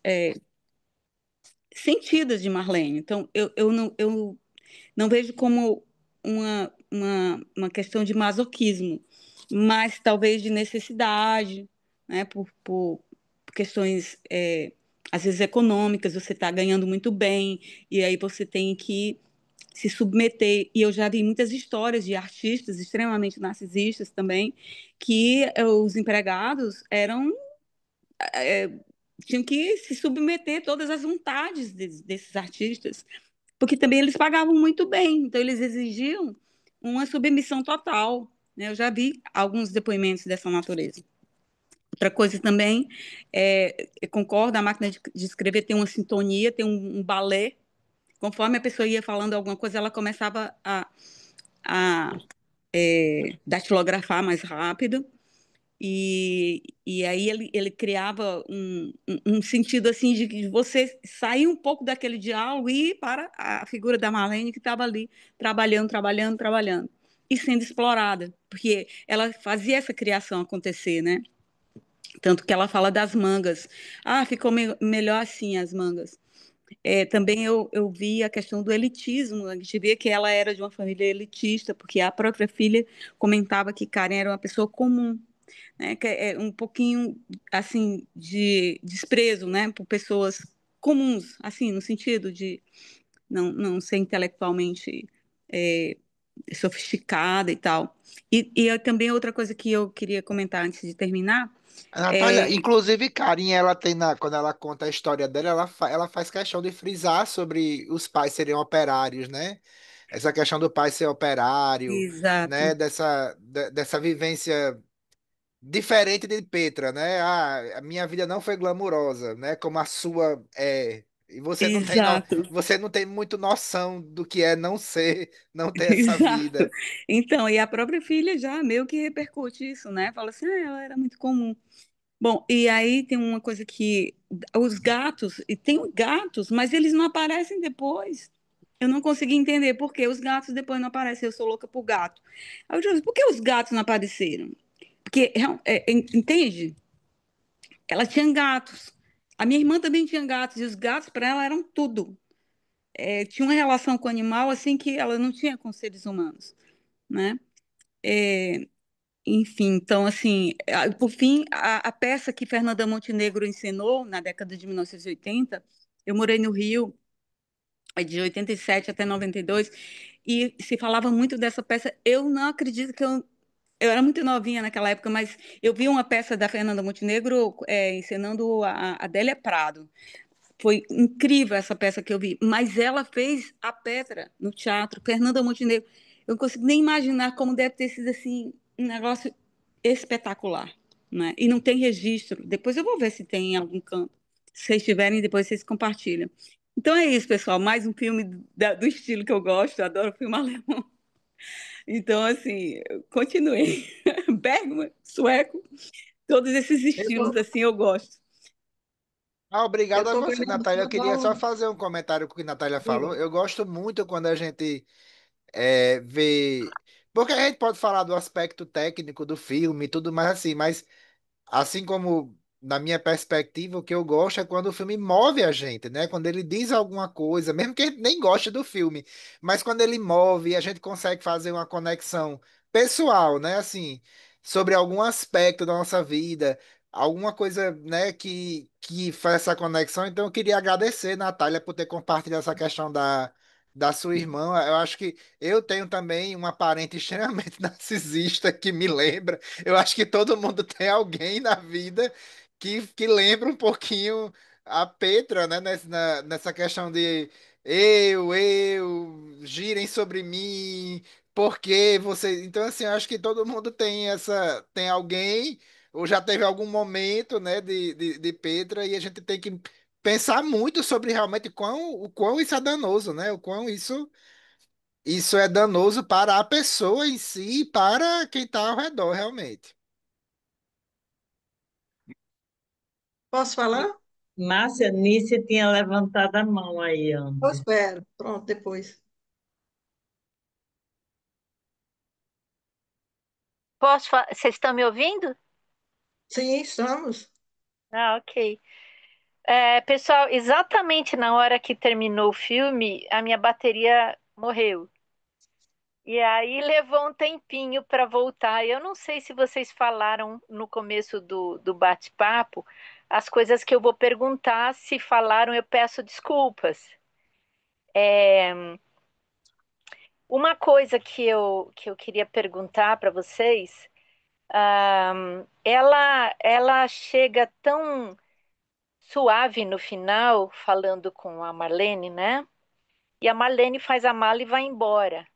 sentidas de Marlene. Então, eu não vejo como uma questão de masoquismo, mas talvez de necessidade, né, por questões, às vezes, econômicas, você está ganhando muito bem, e aí você tem que se submeter. E eu já vi muitas histórias de artistas extremamente narcisistas também, que os empregados é, tinham que se submeter a todas as vontades desses artistas, porque também eles pagavam muito bem, então eles exigiam uma submissão total, né? Eu já vi alguns depoimentos dessa natureza. Outra coisa também, eu concordo, a máquina de escrever tem uma sintonia, tem um balé. Conforme a pessoa ia falando alguma coisa, ela começava a datilografar mais rápido. E aí ele criava um sentido assim de você sair um pouco daquele diálogo e ir para a figura da Marlene que estava ali trabalhando, trabalhando, trabalhando e sendo explorada, porque ela fazia essa criação acontecer, né? Tanto que ela fala das mangas. Ah, ficou melhor assim as mangas. Também eu vi a questão do elitismo. A gente via que ela era de uma família elitista, porque a própria filha comentava que Karen era uma pessoa comum, né, que é um pouquinho assim de desprezo, né, por pessoas comuns, assim, no sentido de não ser intelectualmente é, sofisticada e tal. Também outra coisa que eu queria comentar antes de terminar A Natália, é inclusive, Karen, ela tem quando ela conta a história dela, ela faz questão de frisar sobre os pais serem operários, né? Essa questão do pai ser operário, exato, né? Dessa vivência diferente de Petra, né? Ah, a minha vida não foi glamurosa, né? Como a sua é. E você não tem, exato, você não tem muito noção do que é não ser, não ter essa exato. vida. Então, e a própria filha já meio que repercute isso, né? Fala assim, ah, ela era muito comum. Bom, e aí tem uma coisa que os gatos, e tem gatos, mas eles não aparecem depois. Eu não consegui entender por que os gatos depois não aparecem. Eu sou louca por gato. Aí eu disse, por que os gatos não apareceram? Porque, entende? Ela tinha gatos. A minha irmã também tinha gatos, e os gatos para ela eram tudo. Tinha uma relação com o animal assim que ela não tinha com seres humanos, né? É, Enfim, então, assim, por fim, a peça que Fernanda Montenegro encenou na década de 1980, eu morei no Rio, de 87 até 92, e se falava muito dessa peça. Eu não acredito que eu era muito novinha naquela época, mas eu vi uma peça da Fernanda Montenegro encenando a Adélia Prado. Foi incrível essa peça que eu vi, mas ela fez a Petra no teatro, Fernanda Montenegro. Eu não consigo nem imaginar como deve ter sido assim um negócio espetacular, né? E não tem registro. Depois eu vou ver se tem em algum canto. Se vocês tiverem, depois vocês compartilham. Então é isso, pessoal. Mais um filme do estilo que eu gosto. Eu adoro filme alemão. Então, assim, continuei. Bergman, sueco, todos esses Eu estilos, tô, assim, eu gosto. Ah, obrigado eu a tô você, vendo Natália. Eu queria só agora. fazer um comentário com o que a Natália falou. Diga. Eu gosto muito quando a gente vê. Porque a gente pode falar do aspecto técnico do filme e tudo mais assim, mas assim como na minha perspectiva, o que eu gosto é quando o filme move a gente, né? Quando ele diz alguma coisa, mesmo que a gente nem goste do filme, mas quando ele move e a gente consegue fazer uma conexão pessoal, né? Assim, sobre algum aspecto da nossa vida, alguma coisa, né, que faz essa conexão. Então, eu queria agradecer, Natália, por ter compartilhado essa questão da sua irmã. Eu acho que eu tenho também uma parente extremamente narcisista que me lembra. Eu acho que todo mundo tem alguém na vida que lembra um pouquinho a Petra, né? Nessa questão de girem sobre mim, porque você. Então, assim, eu acho que todo mundo tem tem alguém, ou já teve algum momento, né, de Petra, e a gente tem que pensar muito sobre realmente o quão isso é danoso, né? O quão isso é danoso para a pessoa em si e para quem está ao redor, realmente. Posso E, falar? Márcia, Nícia tinha levantado a mão aí Eu antes. espero. Pronto, depois. Vocês estão me ouvindo? Sim, estamos. Ah, ok. Pessoal, exatamente na hora que terminou o filme, a minha bateria morreu. E aí levou um tempinho para voltar. Eu não sei se vocês falaram no começo do bate-papo as coisas que eu vou perguntar. Se falaram, eu peço desculpas. Uma coisa que eu queria perguntar para vocês, ela chega tão suave no final, falando com a Marlene, né? E a Marlene faz a mala e vai embora.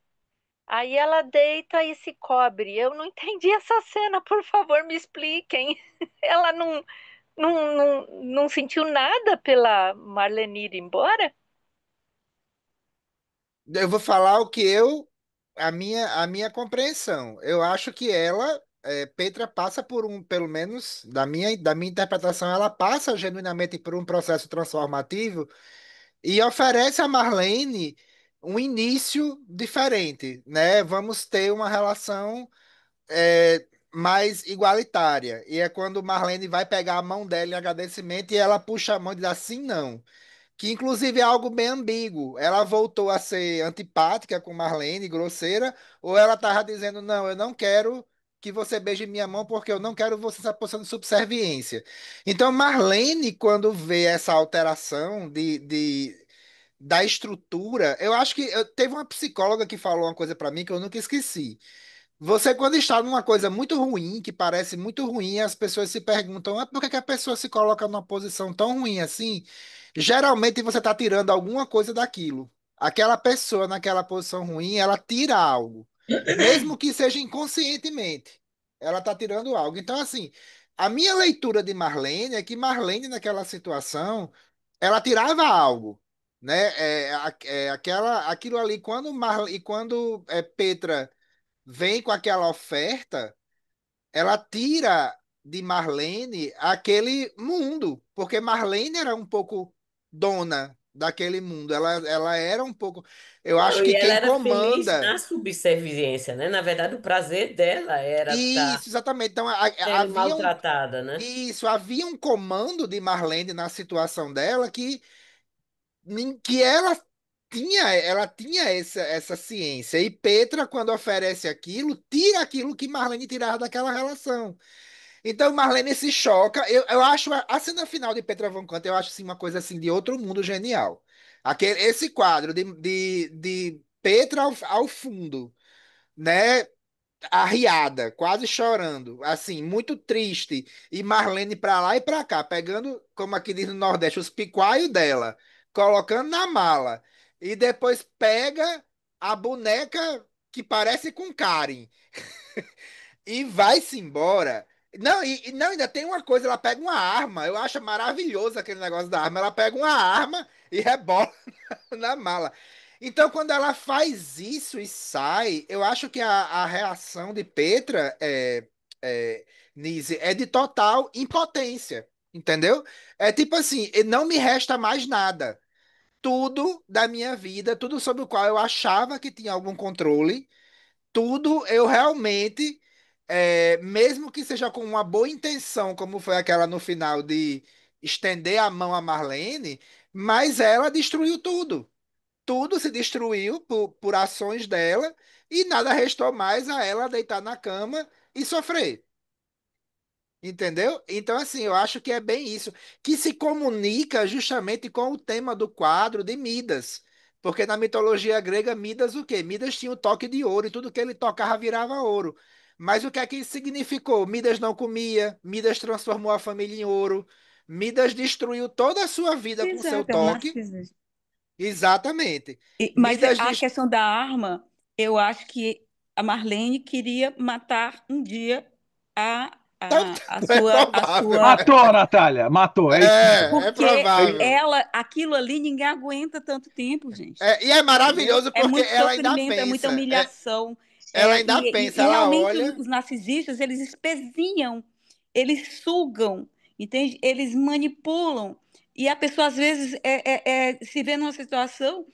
Aí ela deita e se cobre. Eu não entendi essa cena, por favor, me expliquem. Ela não sentiu nada pela Marlene ir embora? Eu vou falar o que a minha compreensão. Eu acho que Petra passa por pelo menos da minha interpretação, ela passa genuinamente por um processo transformativo e oferece a Marlene um início diferente, né? Vamos ter uma relação mais igualitária. E é quando Marlene vai pegar a mão dela em agradecimento e ela puxa a mão e diz assim, não. Que inclusive é algo bem ambíguo. Ela voltou a ser antipática com Marlene, grosseira, ou ela tava dizendo, não, eu não quero que você beije minha mão porque eu não quero você nessa posição de subserviência. Então, Marlene, quando vê essa alteração da estrutura, eu acho que teve uma psicóloga que falou uma coisa pra mim que eu nunca esqueci. Você, quando está numa coisa muito ruim, que parece muito ruim, as pessoas se perguntam, por que que a pessoa se coloca numa posição tão ruim assim? Geralmente você está tirando alguma coisa daquilo. Aquela pessoa naquela posição ruim, ela tira algo. Mesmo que seja inconscientemente. Ela está tirando algo. Então, assim, a minha leitura de Marlene é que Marlene, naquela situação, ela tirava algo. Né? Aquilo ali, quando Petra vem com aquela oferta, ela tira de Marlene aquele mundo, porque Marlene era um pouco dona daquele mundo. Ela era um pouco. Eu Não, acho que e ela quem era feliz comanda. na subserviência, né? Na verdade, o prazer dela era estar Isso, exatamente. Então, sendo maltratada, né? havia um comando de Marlene na situação dela que ela tinha essa ciência. E Petra, quando oferece aquilo, tira aquilo que Marlene tirava daquela relação. Então Marlene se choca. Eu acho a cena final de Petra Von Kant, eu acho assim, uma coisa assim de outro mundo genial. Esse quadro de Petra ao fundo, né? Arriada, quase chorando, assim, muito triste. E Marlene pra lá e pra cá, pegando, como aqui diz no Nordeste, os picuaios dela, colocando na mala. E depois pega a boneca que parece com Karen e vai-se embora. Não, não, ainda tem uma coisa, ela pega uma arma. Eu acho maravilhoso aquele negócio da arma. Ela pega uma arma e rebola na mala. Então, quando ela faz isso e sai, eu acho que a reação de Petra, Nise, é de total impotência. Entendeu? É tipo assim, não me resta mais nada. Tudo da minha vida, tudo sobre o qual eu achava que tinha algum controle, tudo eu realmente, mesmo que seja com uma boa intenção, como foi aquela no final de estender a mão a Marlene, mas ela destruiu tudo. Tudo se destruiu por ações dela e nada restou mais a ela deitar na cama e sofrer. Entendeu? Então, assim, eu acho que é bem isso, que se comunica justamente com o tema do quadro de Midas. Porque na mitologia grega, Midas o quê? Midas tinha o toque de ouro e tudo que ele tocava virava ouro. Mas o que é que isso significou? Midas não comia, Midas transformou a família em ouro, Midas destruiu toda a sua vida com seu Exato, é o toque. narcisismo. Exatamente. Mas Midas a dest... questão da arma, eu acho que a Marlene queria matar um dia a, a É sua, a provável. sua, Matou, Natália, matou, é isso mesmo. É porque É isso. provável. ela, aquilo ali ninguém aguenta tanto tempo, gente. E é Entendeu? maravilhoso É porque muito ela ainda sofrimento, é muita pensa. humilhação. Ela ainda E pensa, ela realmente olha. os narcisistas, eles espezinham, eles sugam, entende? Eles manipulam. E a pessoa, às vezes, se vê numa situação.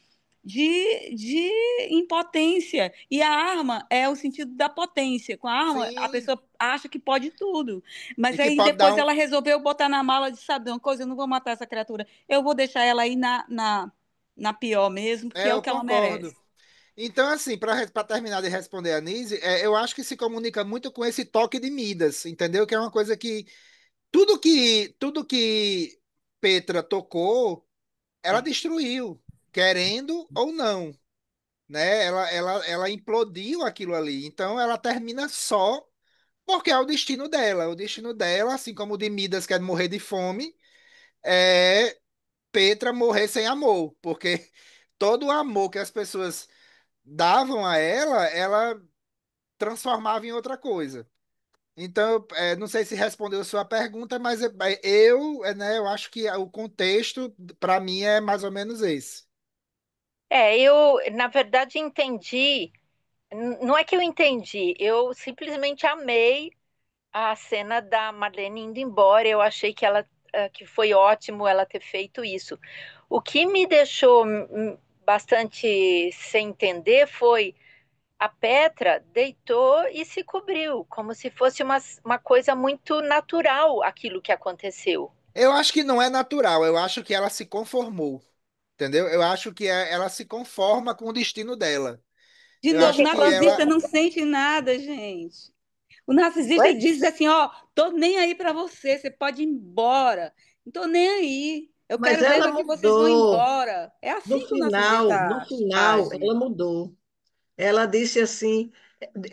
de impotência. E a arma é o sentido da potência. Com a arma, a Sim, pessoa acha que pode tudo. e Mas que aí pode dar depois um. ela resolveu botar na mala de sabe de uma coisa, eu não vou matar essa criatura. Eu vou deixar ela aí na pior mesmo, porque É, é o eu que ela concordo. merece. Então, assim, para terminar de responder a Nise, eu acho que se comunica muito com esse toque de Midas, entendeu? Que é uma coisa que tudo que Petra tocou, ela destruiu, querendo ou não, né? Ela implodiu aquilo ali. Então, ela termina só porque é o destino dela. O destino dela, assim como o de Midas quer morrer de fome, é Petra morrer sem amor, porque todo o amor que as pessoas davam a ela, ela transformava em outra coisa. Então, não sei se respondeu a sua pergunta, mas né, eu acho que o contexto, para mim, é mais ou menos esse. Eu, na verdade, entendi. Não é que eu entendi, eu simplesmente amei a cena da Marlene indo embora. Eu achei que que foi ótimo ela ter feito isso. O que me deixou bastante sem entender foi a Petra deitou e se cobriu, como se fosse uma coisa muito natural aquilo que aconteceu. Eu acho que não é natural, eu acho que ela se conformou, entendeu? Eu acho que ela se conforma com o destino dela. De Eu novo, o acho Porque que quando. narcisista ela. não sente nada, gente. O Oi? narcisista diz assim, ó, tô nem aí para você, você pode ir embora. Não tô nem aí. Eu Mas quero ela mesmo é que vocês vão mudou. embora. É No assim que o final, no narcisista final, age. ela mudou. Ela disse assim,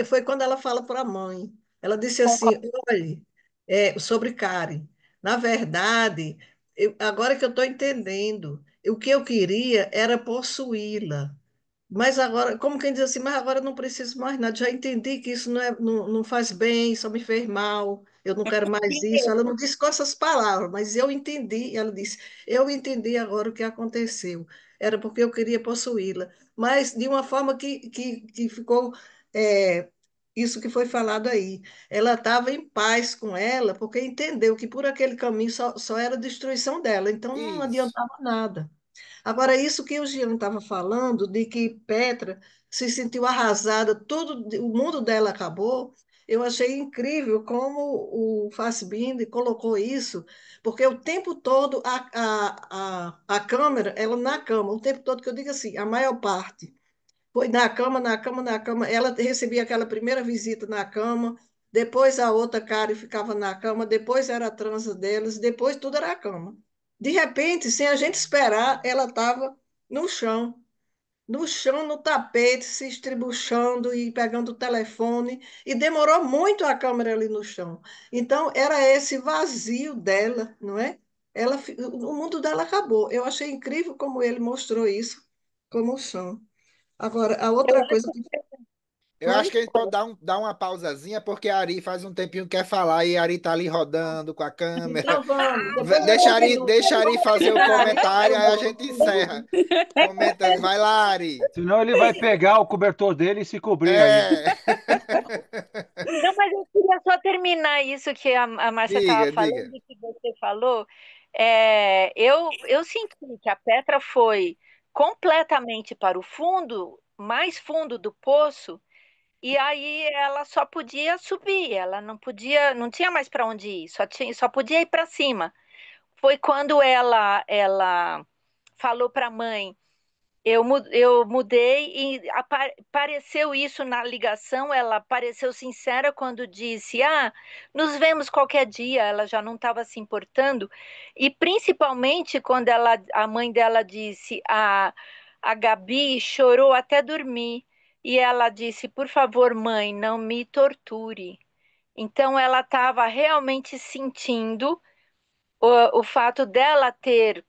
foi quando ela fala para a mãe. Ela disse assim, Concordo. olhe, sobre Karen. Na verdade, agora que eu estou entendendo, o que eu queria era possuí-la. Mas agora, como quem diz assim, mas agora eu não preciso mais nada, já entendi que isso não faz bem, só me fez mal, eu não quero mais isso. Ela não disse com essas palavras, mas eu entendi. Ela disse, eu entendi agora o que aconteceu. Era porque eu queria possuí-la, mas de uma forma que ficou é, isso que foi falado aí. Ela estava em paz com ela, porque entendeu que por aquele caminho só era destruição dela, então não Isso. adiantava nada. Agora, isso que o Jean estava falando, de que Petra se sentiu arrasada, tudo, o mundo dela acabou, eu achei incrível como o Fassbinder colocou isso, porque o tempo todo a câmera, ela na cama, o tempo todo que eu digo assim, a maior parte. Foi na cama, na cama, na cama. Ela recebia aquela primeira visita na cama, depois a outra cara ficava na cama, depois era a transa deles, depois tudo era a cama. De repente, sem a gente esperar, ela estava no chão, no tapete, se estribuchando e pegando o telefone, e demorou muito a câmera ali no chão. Então, era esse vazio dela, não é? O mundo dela acabou. Eu achei incrível como ele mostrou isso como o chão. Agora, a Eu outra coisa acho que. Eu acho Oi? que a gente pode dar uma pausazinha, porque a Ari faz um tempinho que quer falar e a Ari tá ali rodando com a câmera. Então vamos, depois eu continuo. Deixa a Ari fazer o Terminar isso, comentário, eu aí a gente encerra volto. comentando. Vai lá, Ari. Senão ele vai pegar o cobertor dele e se cobrir aí. É. Não, mas eu queria só terminar isso que a Márcia estava Diga, falando diga. e que você falou. Eu senti que a Petra foi completamente para o fundo, mais fundo do poço, e aí ela só podia subir, ela não podia, não tinha mais para onde ir, só podia ir para cima. Foi quando ela falou para a mãe. Eu mudei e apareceu isso na ligação. Ela pareceu sincera quando disse: Ah, nos vemos qualquer dia. Ela já não estava se importando. E principalmente quando a mãe dela disse: a Gabi chorou até dormir. E ela disse: Por favor, mãe, não me torture. Então ela estava realmente sentindo o fato dela ter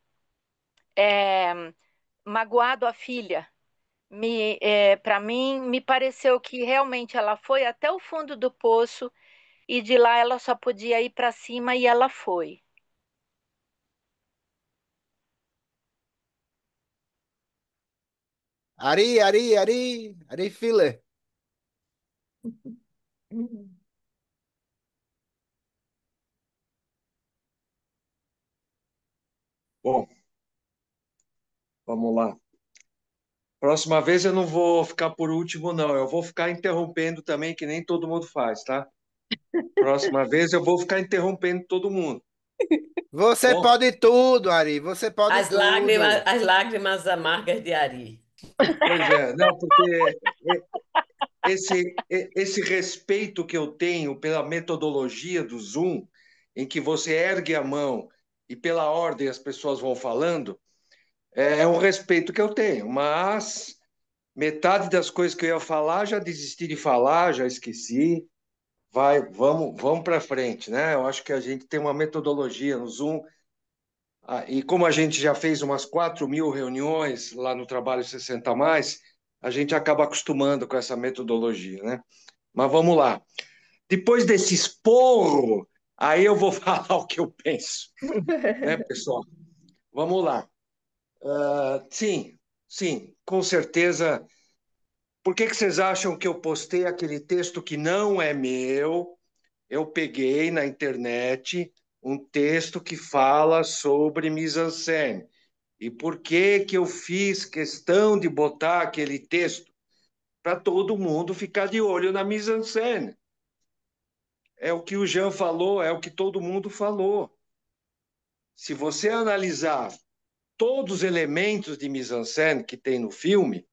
magoado a filha. Para mim, me pareceu que realmente ela foi até o fundo do poço e de lá ela só podia ir para cima e ela foi. Ari Filler. Bom, vamos lá. Próxima vez eu não vou ficar por último, não. Eu vou ficar interrompendo também, que nem todo mundo faz, tá? Próxima vez eu vou ficar interrompendo todo mundo. Você Bom, pode tudo, Ari. Você pode tudo. As lágrimas amargas de Ari. pois é, não, porque esse respeito que eu tenho pela metodologia do Zoom, em que você ergue a mão e pela ordem as pessoas vão falando, é um respeito que eu tenho, mas metade das coisas que eu ia falar já desisti de falar, já esqueci. Vamos para frente, né? Eu acho que a gente tem uma metodologia no Zoom, e como a gente já fez umas 4.000 reuniões lá no Trabalho 60 Mais, a gente acaba acostumando com essa metodologia, né? Mas vamos lá. Depois desse esporro, aí eu vou falar o que eu penso, né, pessoal? Vamos lá. Sim, sim, com certeza. Por que vocês acham que eu postei aquele texto que não é meu? Eu peguei na internet um texto que fala sobre mise-en-scène. E por que eu fiz questão de botar aquele texto? Para todo mundo ficar de olho na mise-en-scène. É o que o Jean falou, é o que todo mundo falou. Se você analisar todos os elementos de mise-en-scène que tem no filme,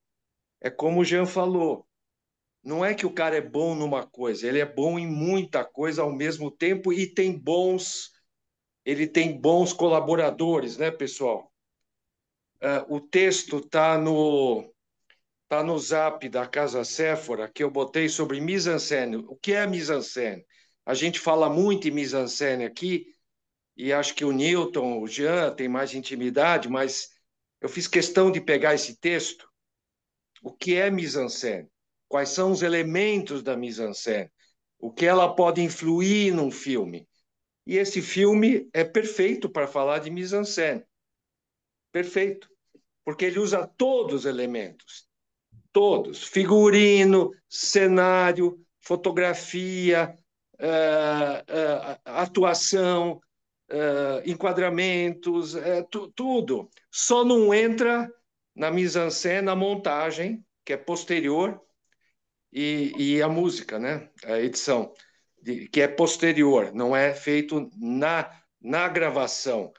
é como o Jean falou. Não é que o cara é bom numa coisa, ele é bom em muita coisa ao mesmo tempo e ele tem bons colaboradores, né, pessoal? O texto tá no Zap da Casa Séfora que eu botei sobre mise-en-scène. O que é mise-en-scène? A gente fala muito em mise-en-scène aqui, e acho que o Newton, o Jean tem mais intimidade, mas eu fiz questão de pegar esse texto. O que é mise-en-scène? Quais são os elementos da mise-en-scène? O que ela pode influir num filme? E esse filme é perfeito para falar de mise-en-scène. Perfeito. Porque ele usa todos os elementos. Todos. Figurino, cenário, fotografia, atuação, enquadramentos, tudo. Só não entra na mise-en-scène a montagem, que é posterior, e a música, né? A edição, que é posterior, não é feito na gravação,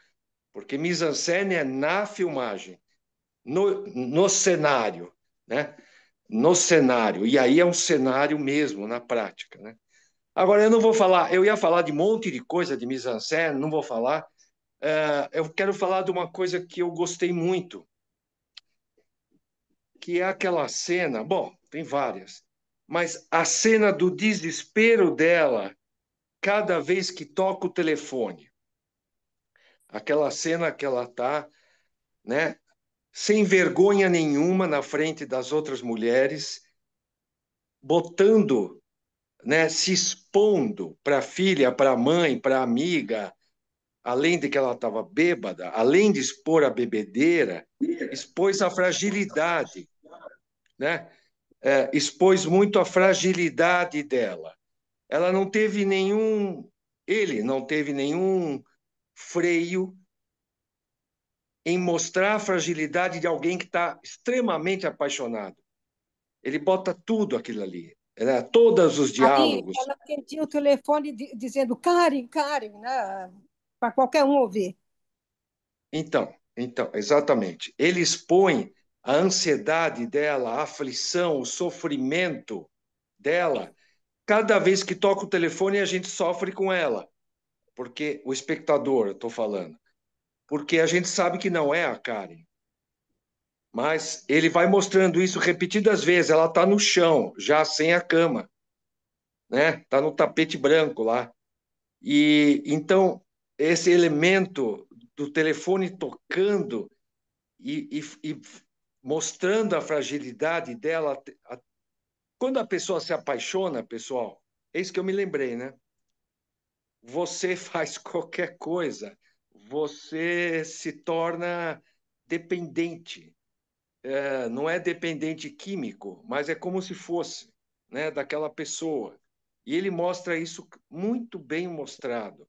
porque mise-en-scène é na filmagem, no cenário, né? No cenário, e aí é um cenário mesmo, na prática, né? Agora, eu não vou falar, eu ia falar de um monte de coisa de mise-en-scène, não vou falar. Eu quero falar de uma coisa que eu gostei muito, que é aquela cena, bom, tem várias, mas a cena do desespero dela cada vez que toca o telefone. Aquela cena que ela tá, né, sem vergonha nenhuma na frente das outras mulheres, botando, né, se expondo para a filha, para a mãe, para a amiga, além de que ela estava bêbada, além de expor a bebedeira, expôs a fragilidade, né? Expôs muito a fragilidade dela. Ela não teve ele não teve nenhum freio em mostrar a fragilidade de alguém que está extremamente apaixonado. Ele bota tudo aquilo ali, né? Todos os Ali, diálogos. ela atendia o telefone dizendo Karen, Karen, né? Para qualquer um ouvir. Então, exatamente. Ele expõe a ansiedade dela, a aflição, o sofrimento dela. Cada vez que toca o telefone, a gente sofre com ela, porque o espectador, eu estou falando, porque a gente sabe que não é a Karen. Mas ele vai mostrando isso repetidas vezes. Ela está no chão, já sem a cama, né? Está no tapete branco lá. E então esse elemento do telefone tocando e mostrando a fragilidade dela. Quando a pessoa se apaixona, pessoal, é isso que eu me lembrei, né? Você faz qualquer coisa, você se torna dependente. Não é dependente químico, mas é como se fosse, né, daquela pessoa. E ele mostra isso muito bem mostrado,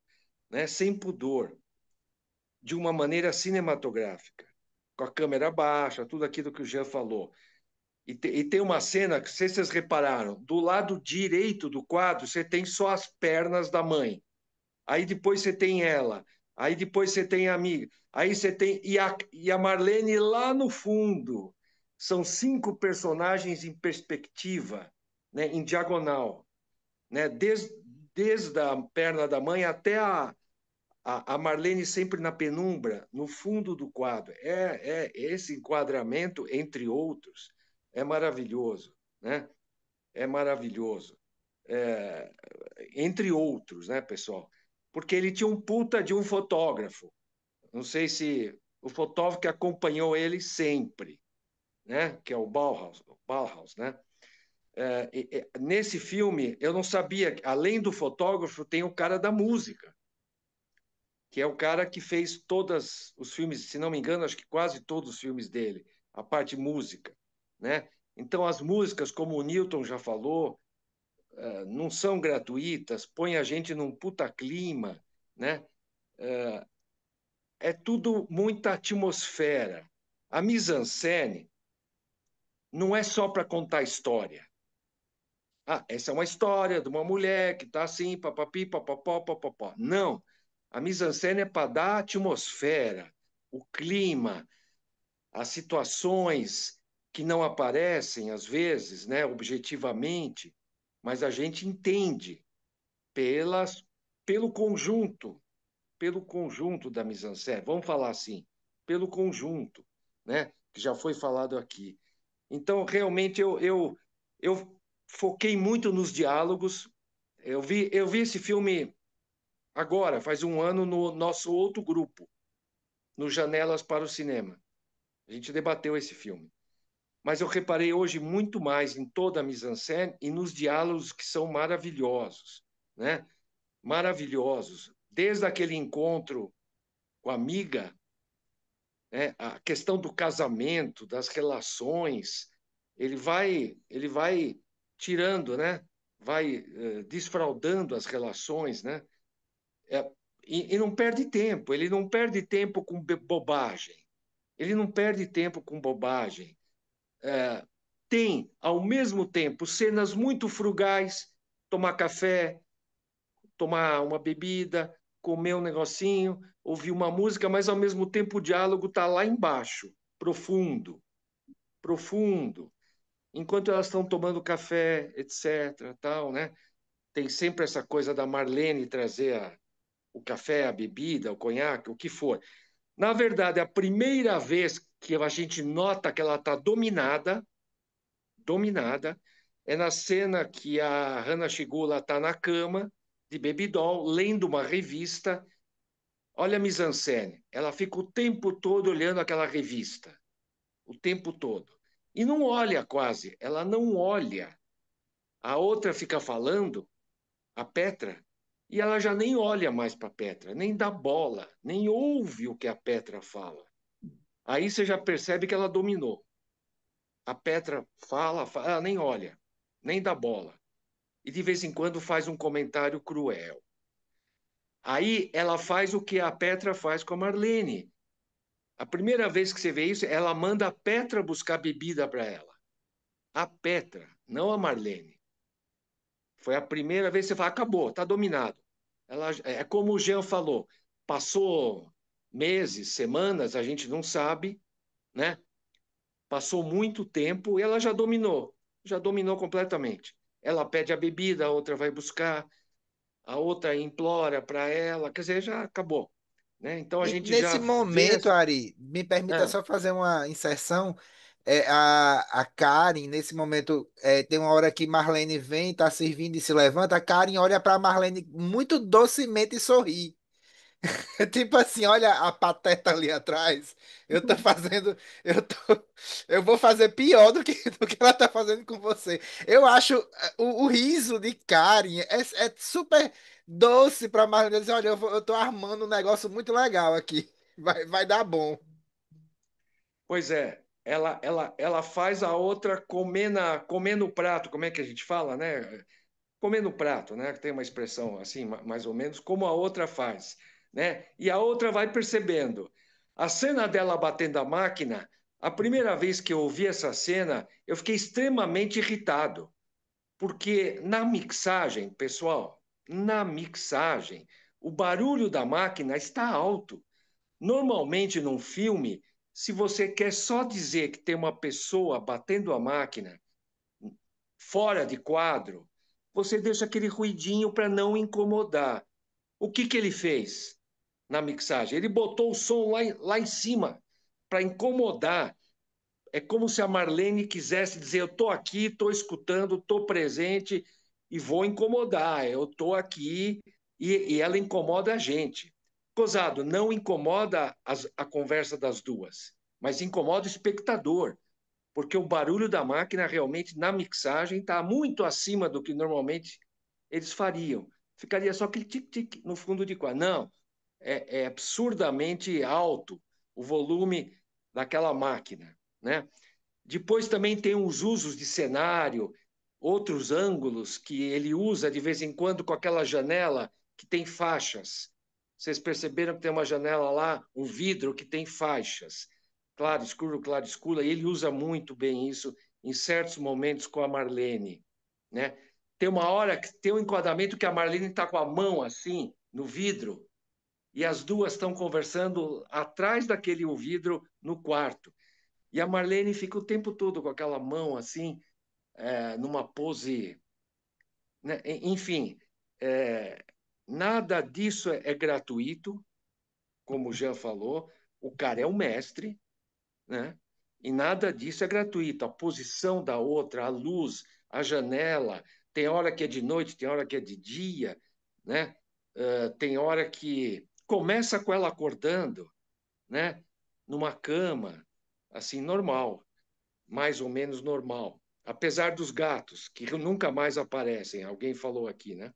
né, sem pudor, de uma maneira cinematográfica, com a câmera baixa, tudo aquilo que o Jean falou. E tem uma cena que, não sei se vocês repararam, do lado direito do quadro, você tem só as pernas da mãe. Aí depois você tem ela. Aí depois você tem a amiga. Aí você tem. E a Marlene lá no fundo. São 5 personagens em perspectiva, né, em diagonal. Né, desde a perna da mãe até a Marlene sempre na penumbra, no fundo do quadro. Esse enquadramento, entre outros, é maravilhoso. Né? É maravilhoso. É, entre outros, né, pessoal? Porque ele tinha um puta de um fotógrafo. Não sei se o fotógrafo que acompanhou ele sempre, né? Que é o Bauhaus, né? Nesse filme, eu não sabia, além do fotógrafo, tem o cara da música, que é o cara que fez todos os filmes, se não me engano, acho que quase todos os filmes dele, a parte música, né? Então, as músicas, como o Newton já falou, não são gratuitas, põe a gente num puta clima, né? É tudo muita atmosfera. A mise-en-scène não é só para contar história. Ah, essa é uma história de uma mulher que está assim, papapi, papapó, papapó. Não. A mise-en-scène é para dar atmosfera, o clima, as situações que não aparecem, às vezes, né, objetivamente, mas a gente entende pelas, pelo conjunto, pelo conjunto da mise-en-scène, vamos falar assim, pelo conjunto, né, que já foi falado aqui. Então, realmente, eu foquei muito nos diálogos. Eu vi esse filme agora, faz um ano, no nosso outro grupo, no Janelas para o Cinema. A gente debateu esse filme. Mas eu reparei hoje muito mais em toda a mise-en-scène e nos diálogos que são maravilhosos, né? Maravilhosos. Desde aquele encontro com a amiga, né? A questão do casamento, das relações, ele vai tirando, né? Vai desfraudando as relações, né? É, e não perde tempo, ele não perde tempo com bobagem, ele não perde tempo com bobagem. É, tem, ao mesmo tempo, cenas muito frugais, tomar café, tomar uma bebida, comer um negocinho, ouvir uma música, mas ao mesmo tempo o diálogo está lá embaixo, profundo, profundo. Enquanto elas estão tomando café, etc., tal, né? Tem sempre essa coisa da Marlene trazer o café, a bebida, o conhaque, o que for. Na verdade, a primeira vez que a gente nota que ela está dominada, dominada, é na cena que a Hana Shigula está na cama de baby doll, lendo uma revista. Olha a mise-en-scène. Ela fica o tempo todo olhando aquela revista. O tempo todo. E não olha quase. Ela não olha. A outra fica falando, a Petra, e ela já nem olha mais para a Petra, nem dá bola, nem ouve o que a Petra fala. Aí você já percebe que ela dominou. A Petra fala, ela nem olha, nem dá bola. E de vez em quando faz um comentário cruel. Aí ela faz o que a Petra faz com a Marlene. A primeira vez que você vê isso, ela manda a Petra buscar bebida para ela. A Petra, não a Marlene. Foi a primeira vez que você fala, acabou, está dominado. Ela, é como o Jean falou, passou meses, semanas, a gente não sabe, né? Passou muito tempo e ela já dominou completamente. Ela pede a bebida, a outra vai buscar, a outra implora para ela, quer dizer, já acabou. Né? Então a E gente nesse já vê. momento, Ari, me permita Ah, só fazer uma inserção. A Karen, nesse momento, tem uma hora que Marlene vem, tá servindo e se levanta. A Karen olha para Marlene muito docemente e sorri. Tipo assim, olha a pateta ali atrás. Eu tô fazendo, eu tô, eu vou fazer pior do que ela tá fazendo com você. Eu acho o riso de Karen é super doce pra Marlene dizer, olha, eu tô armando um negócio muito legal aqui. Vai dar bom. pois é, ela faz a outra comer no prato, como é que a gente fala, né? Comer no prato, né? Tem uma expressão assim, mais ou menos, como a outra faz, né? E a outra vai percebendo. A cena dela batendo a máquina, A primeira vez que eu ouvi essa cena, eu fiquei extremamente irritado, porque na mixagem, pessoal, na mixagem, o barulho da máquina está alto. Normalmente, num filme, se você quer só dizer que tem uma pessoa batendo a máquina fora de quadro, você deixa aquele ruidinho para não incomodar. O que ele fez na mixagem? Ele botou o som lá em cima para incomodar. É como se a Marlene quisesse dizer: eu estou aqui, estou escutando, estou presente e vou incomodar. Eu estou aqui e ela incomoda a gente. Gozado, não incomoda a conversa das duas, mas incomoda o espectador, porque o barulho da máquina realmente na mixagem está muito acima do que normalmente eles fariam. Ficaria só aquele tic-tic no fundo de quadro. Não, é absurdamente alto o volume daquela máquina, né? Depois também tem os usos de cenário, outros ângulos que ele usa de vez em quando com aquela janela que tem faixas. Vocês perceberam que tem uma janela lá, um vidro que tem faixas. Claro escuro, e ele usa muito bem isso em certos momentos com a Marlene, né? Tem uma hora que tem um enquadramento que a Marlene está com a mão assim no vidro e as duas estão conversando atrás daquele vidro no quarto. E a Marlene fica o tempo todo com aquela mão assim, numa pose. Né? Enfim, é, nada disso é gratuito, como o Jean falou. O cara é um mestre, né? E nada disso é gratuito. A posição da outra, a luz, a janela, tem hora que é de noite, tem hora que é de dia, né? Tem hora que começa com ela acordando, né? Numa cama, assim, normal, mais ou menos normal. Apesar dos gatos, que nunca mais aparecem, alguém falou aqui, né?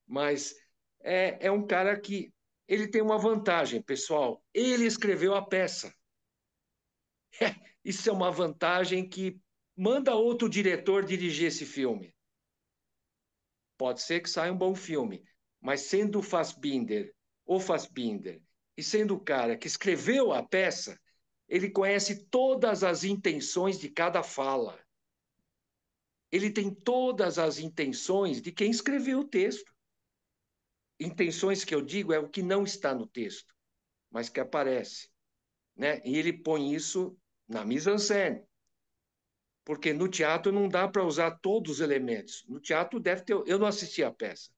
Mas é um cara que ele tem uma vantagem, pessoal. Ele escreveu a peça. Isso é uma vantagem que manda outro diretor dirigir esse filme. Pode ser que saia um bom filme, mas sendo o Fassbinder, e sendo o cara que escreveu a peça, ele conhece todas as intenções de cada fala. Ele tem todas as intenções de quem escreveu o texto. Intenções que eu digo é o que não está no texto, mas que aparece, né? E ele põe isso na mise-en-scène, porque no teatro não dá para usar todos os elementos. No teatro deve ter. Eu não assisti a peça.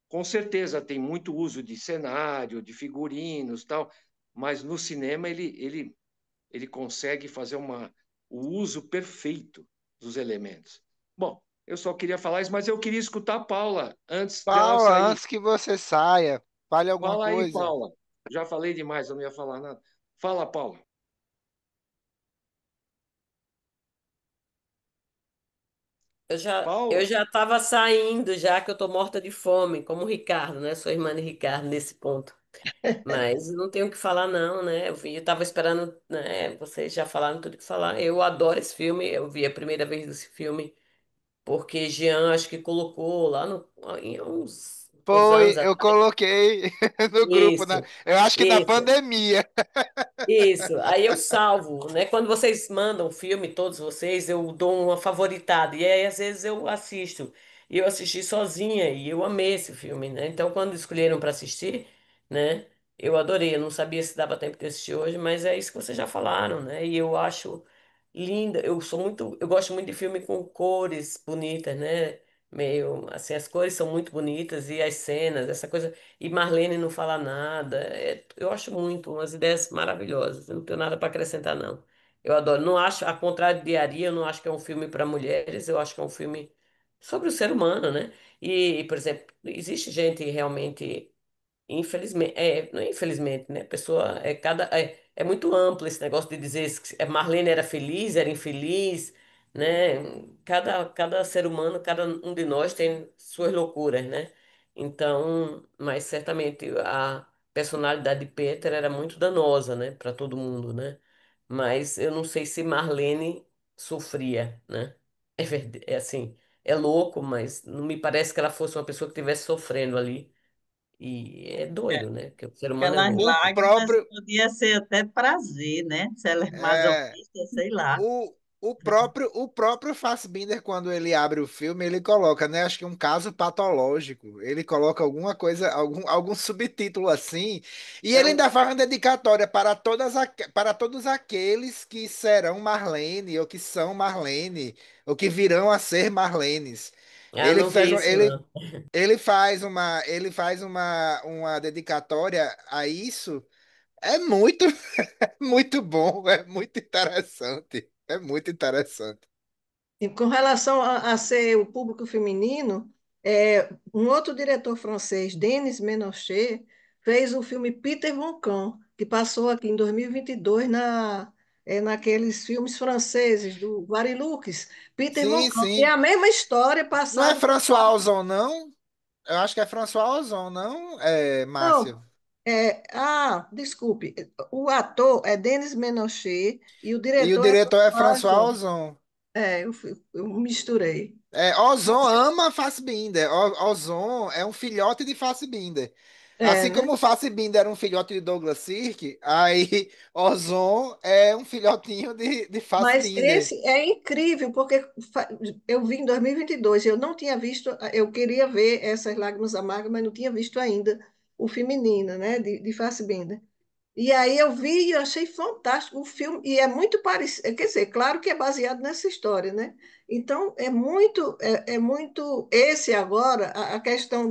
Com certeza tem muito uso de cenário, de figurinos, tal, mas no cinema ele consegue fazer o uso perfeito dos elementos. Bom, eu só queria falar isso, mas eu queria escutar a Paula antes dela Paula, sair. antes que você saia, fale alguma Fala aí, coisa. Paula. Já falei demais, eu não ia falar nada. Fala, Paula. Eu Paula, já estava saindo, já que eu tô morta de fome, como o Ricardo, né? Sou irmã de Ricardo nesse ponto. Mas não tenho o que falar, não, né? Eu tava esperando, né? Vocês já falaram tudo que falar. Eu adoro esse filme. Eu vi a primeira vez esse filme porque Jean acho que colocou lá em uns Foi, anos eu atrás. coloquei no grupo, Isso, eu acho que na isso. pandemia. Isso, aí eu salvo, né? Quando vocês mandam o filme, todos vocês, eu dou uma favoritada. E aí, às vezes, eu assisto. E eu assisti sozinha e eu amei esse filme, né? Então, quando escolheram para assistir, né? Eu adorei. Eu não sabia se dava tempo de assistir hoje, mas é isso que vocês já falaram, né? E eu acho linda. Eu gosto muito de filme com cores bonitas, né? Meio assim, as cores são muito bonitas e as cenas, essa coisa. E Marlene não fala nada. Eu acho muito, umas ideias maravilhosas. Eu não tenho nada para acrescentar, não. Eu adoro. Não acho, ao contrário de Ari, eu não acho que é um filme para mulheres, eu acho que é um filme sobre o ser humano, né? Por exemplo, existe gente realmente. Infelizmente, não é infelizmente, né? A pessoa é muito amplo esse negócio de dizer se Marlene era feliz, era infeliz, né? Cada ser humano, cada um de nós tem suas loucuras, né? Então, mas certamente a personalidade de Peter era muito danosa, né, para todo mundo, né? Mas eu não sei se Marlene sofria, né? É assim, é louco, mas não me parece que ela fosse uma pessoa que estivesse sofrendo ali. E é É, doido, né? Porque o ser humano é Aquelas louco. o lágrimas próprio, podia ser até prazer, né? Se ela é é, masoquista, sei lá. o próprio Fassbinder, quando ele abre o filme, ele coloca, né? Acho que um caso patológico. Ele coloca alguma coisa, algum subtítulo assim. E É ele um... ainda faz uma dedicatória para todos aqueles que serão Marlene, ou que são Marlene, ou que virão a ser Marlenes. Ah, Ele não fez, vi isso, não. ele faz uma dedicatória a isso. É muito, muito bom, é muito interessante. É muito interessante. E com relação a ser o público feminino, um outro diretor francês, Denis Ménochet, fez o filme Peter Von Kahn, que passou aqui em 2022 naqueles filmes franceses do Varilux. Peter Von Sim, Kahn, que é sim. a mesma história Não é passada. François Ozon, não? Eu acho que é François Ozon, não? É, Márcio. Não, desculpe, o ator é Denis Ménochet e o E o diretor é diretor é François François Ozon. Ozon. Eu misturei. Ozon ama Fassbinder. Ozon é um filhote de Fassbinder. É, Assim né? como o Fassbinder era um filhote de Douglas Sirk, aí Ozon é um filhotinho de Mas Fassbinder. esse é incrível, porque eu vi em 2022, eu não tinha visto, eu queria ver essas Lágrimas Amargas, mas não tinha visto ainda o Feminina, né, de Fassbinder. E aí eu vi e eu achei fantástico o filme, e é muito parecido, quer dizer, claro que é baseado nessa história, né? Então, é muito esse agora, a questão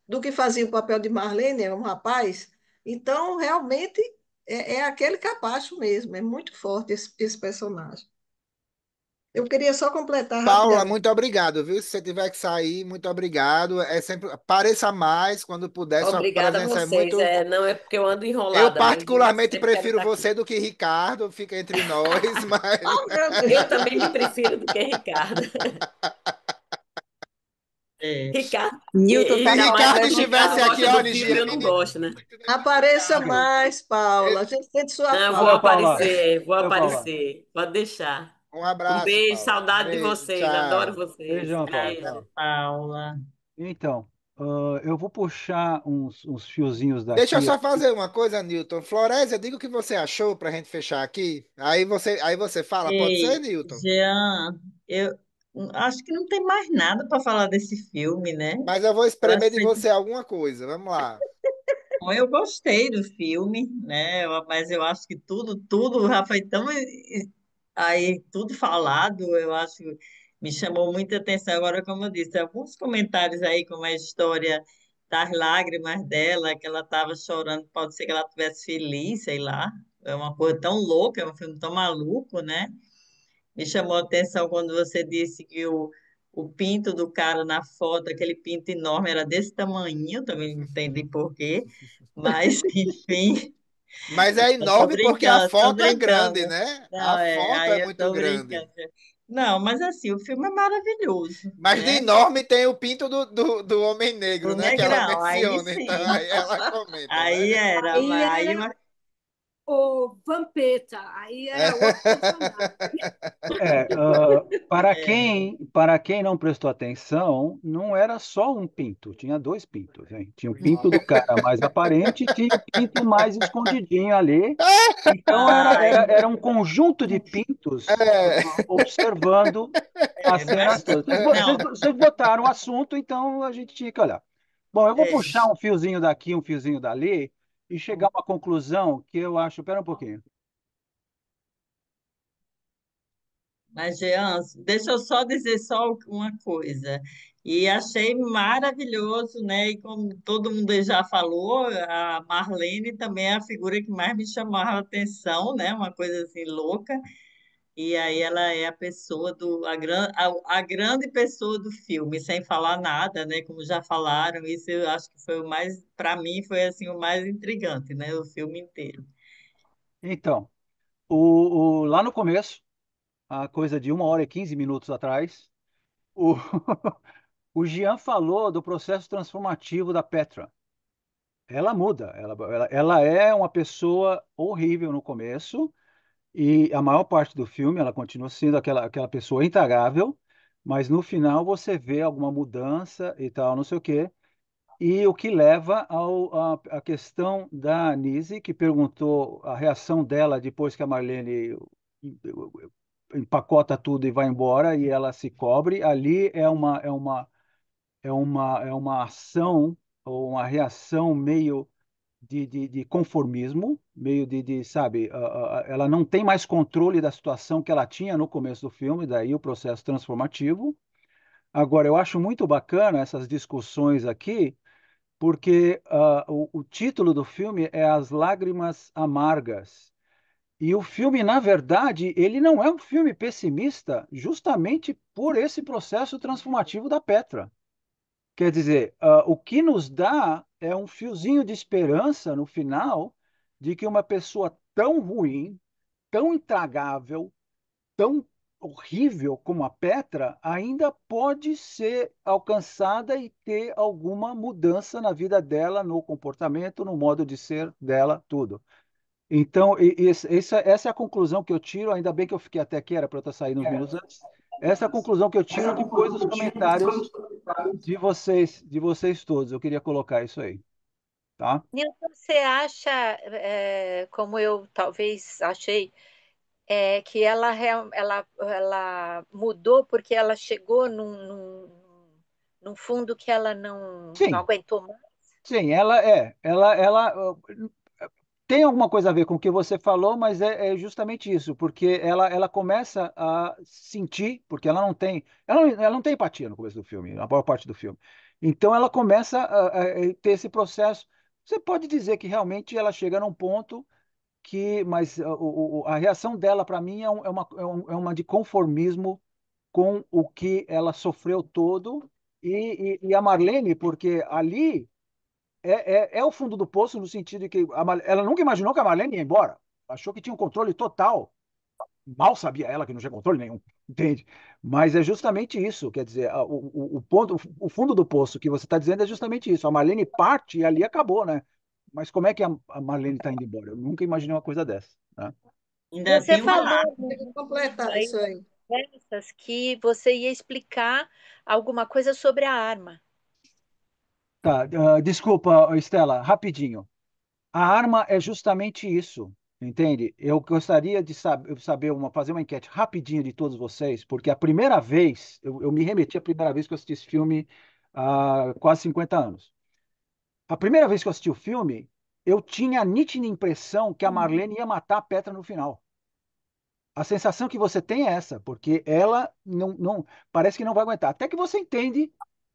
do que fazia o papel de Marlene, é um rapaz, então realmente é aquele capacho mesmo, é muito forte esse personagem. Eu queria só completar Paula, rapidamente. muito obrigado, viu? Se você tiver que sair, muito obrigado. É sempre pareça mais quando puder. Sua Obrigada a presença é vocês. muito. É, não é porque eu ando Eu enrolada mesmo, eu particularmente sempre quero prefiro estar aqui. você do que Ricardo, fica entre nós, mas Oh, meu Eu Deus! também me prefiro do que Ricardo. É. Ricardo, Newton se tá ainda mais Ricardo porque o falando Ricardo estivesse aqui, gosta ó, do filme e eu não Nigiane, gosto, né? Apareça mais, Paula. A ele- gente sente sua Não, eu vou falta. Valeu, Paula. aparecer, vou Valeu, Paula. aparecer. Pode deixar. um Um abraço, beijo, Paula. saudade de Beijo, vocês, adoro tchau. vocês. Beijão, Paula. Beijo, Tchau. Beijo. Paula. Então, eu vou puxar uns fiozinhos Deixa eu daqui. só fazer uma coisa, Newton. Florésia, diga o que você achou pra gente fechar aqui. Aí você fala, pode ser, Ei, Newton? Jean, eu acho que não tem mais nada para falar desse filme, né? Mas eu vou Eu espremer acho de que você alguma coisa. Vamos lá. bom, eu gostei do filme, né? Mas eu acho que tudo já foi tão aí tudo falado. Eu acho que me chamou muita atenção. Agora, como eu disse, alguns comentários aí, como a história das lágrimas dela, que ela estava chorando, pode ser que ela estivesse feliz, sei lá. É uma coisa tão louca, é um filme tão maluco, né? Me chamou a atenção quando você disse que o pinto do cara na foto, aquele pinto enorme, era desse tamanho, também não entendi por quê, mas enfim, Mas é eu tô enorme porque a brincando, tô foto é grande, brincando. né? A Não, foto é aí eu muito tô grande. brincando. Não, mas assim, o filme é maravilhoso, Mas de né? enorme tem o pinto do Homem Negro, O né? Que ela Negrão, aí menciona. Então sim, aí ela comenta, aí né? era, Aí aí eu, era o Vampeta, aí era outro personagem. Para quem não prestou atenção, não era só um pinto, tinha dois pintos, hein? Tinha o pinto do cara mais aparente e tinha o pinto mais escondidinho ali. Então ai, era um conjunto de pintos É. observando as cenas mas todas. Vocês, não, vocês botaram o assunto, então a gente tinha que olhar. Bom, eu vou é. puxar um fiozinho daqui, um fiozinho dali e chegar a uma conclusão que eu acho. Espera um pouquinho. Mas, Jean, deixa eu só dizer só uma coisa. E achei maravilhoso, né? E como todo mundo já falou, a Marlene também é a figura que mais me chamava a atenção, né? Uma coisa assim louca. E aí ela é a pessoa a grande pessoa do filme, sem falar nada, né? Como já falaram, isso eu acho que foi o mais, para mim, foi assim o mais intrigante, né? O filme inteiro. Então, lá no começo, a coisa de 1 hora e 15 minutos atrás, o, o Jean falou do processo transformativo da Petra. Ela muda, ela é uma pessoa horrível no começo, e a maior parte do filme ela continua sendo aquela pessoa intragável, mas no final você vê alguma mudança e tal, não sei o quê. E o que leva à questão da Nise, que perguntou a reação dela depois que a Marlene empacota tudo e vai embora e ela se cobre. Ali é uma ação ou uma reação meio de conformismo, meio sabe, ela não tem mais controle da situação que ela tinha no começo do filme, daí o processo transformativo. Agora, eu acho muito bacana essas discussões aqui, porque o título do filme é As Lágrimas Amargas. E o filme, na verdade, ele não é um filme pessimista, justamente por esse processo transformativo da Petra. Quer dizer, o que nos dá é um fiozinho de esperança no final de que uma pessoa tão ruim, tão intragável, tão horrível como a Petra ainda pode ser alcançada e ter alguma mudança na vida dela, no comportamento, no modo de ser dela, tudo. Então, essa é a conclusão que eu tiro. Ainda bem que eu fiquei até aqui, era para eu estar saindo uns minutos antes. Essa é a conclusão que eu tiro depois dos comentários de vocês todos. Eu queria colocar isso aí, tá? Nilton, você acha, como eu talvez achei, que ela mudou porque ela chegou num fundo que ela não Sim, aguentou mais? sim, ela tem alguma coisa a ver com o que você falou, mas é justamente isso, porque ela começa a sentir, porque ela não tem empatia no começo do filme, na maior parte do filme. Então ela começa a ter esse processo. Você pode dizer que realmente ela chega num ponto mas a reação dela para mim é uma de conformismo com o que ela sofreu todo e a Marlene, porque ali é o fundo do poço no sentido de que ela nunca imaginou que a Marlene ia embora. Achou que tinha um controle total. Mal sabia ela que não tinha controle nenhum, entende? Mas é justamente isso, quer dizer, o ponto, o fundo do poço que você está dizendo é justamente isso. A Marlene parte e ali acabou, né? Mas como é que a Marlene está indo embora? Eu nunca imaginei uma coisa dessa, né? Ainda Você tem uma falou arma. Tem que numa completar isso aí. conversas que você ia explicar alguma coisa sobre a arma. Tá, desculpa, Estela, rapidinho. A arma é justamente isso, entende? Eu gostaria de fazer uma enquete rapidinho de todos vocês, porque a primeira vez, eu me remeti à primeira vez que eu assisti esse filme há quase 50 anos. A primeira vez que eu assisti o filme, eu tinha a nítida impressão que a Marlene ia matar a Petra no final. A sensação que você tem é essa, porque ela não parece que não vai aguentar. Até que você entende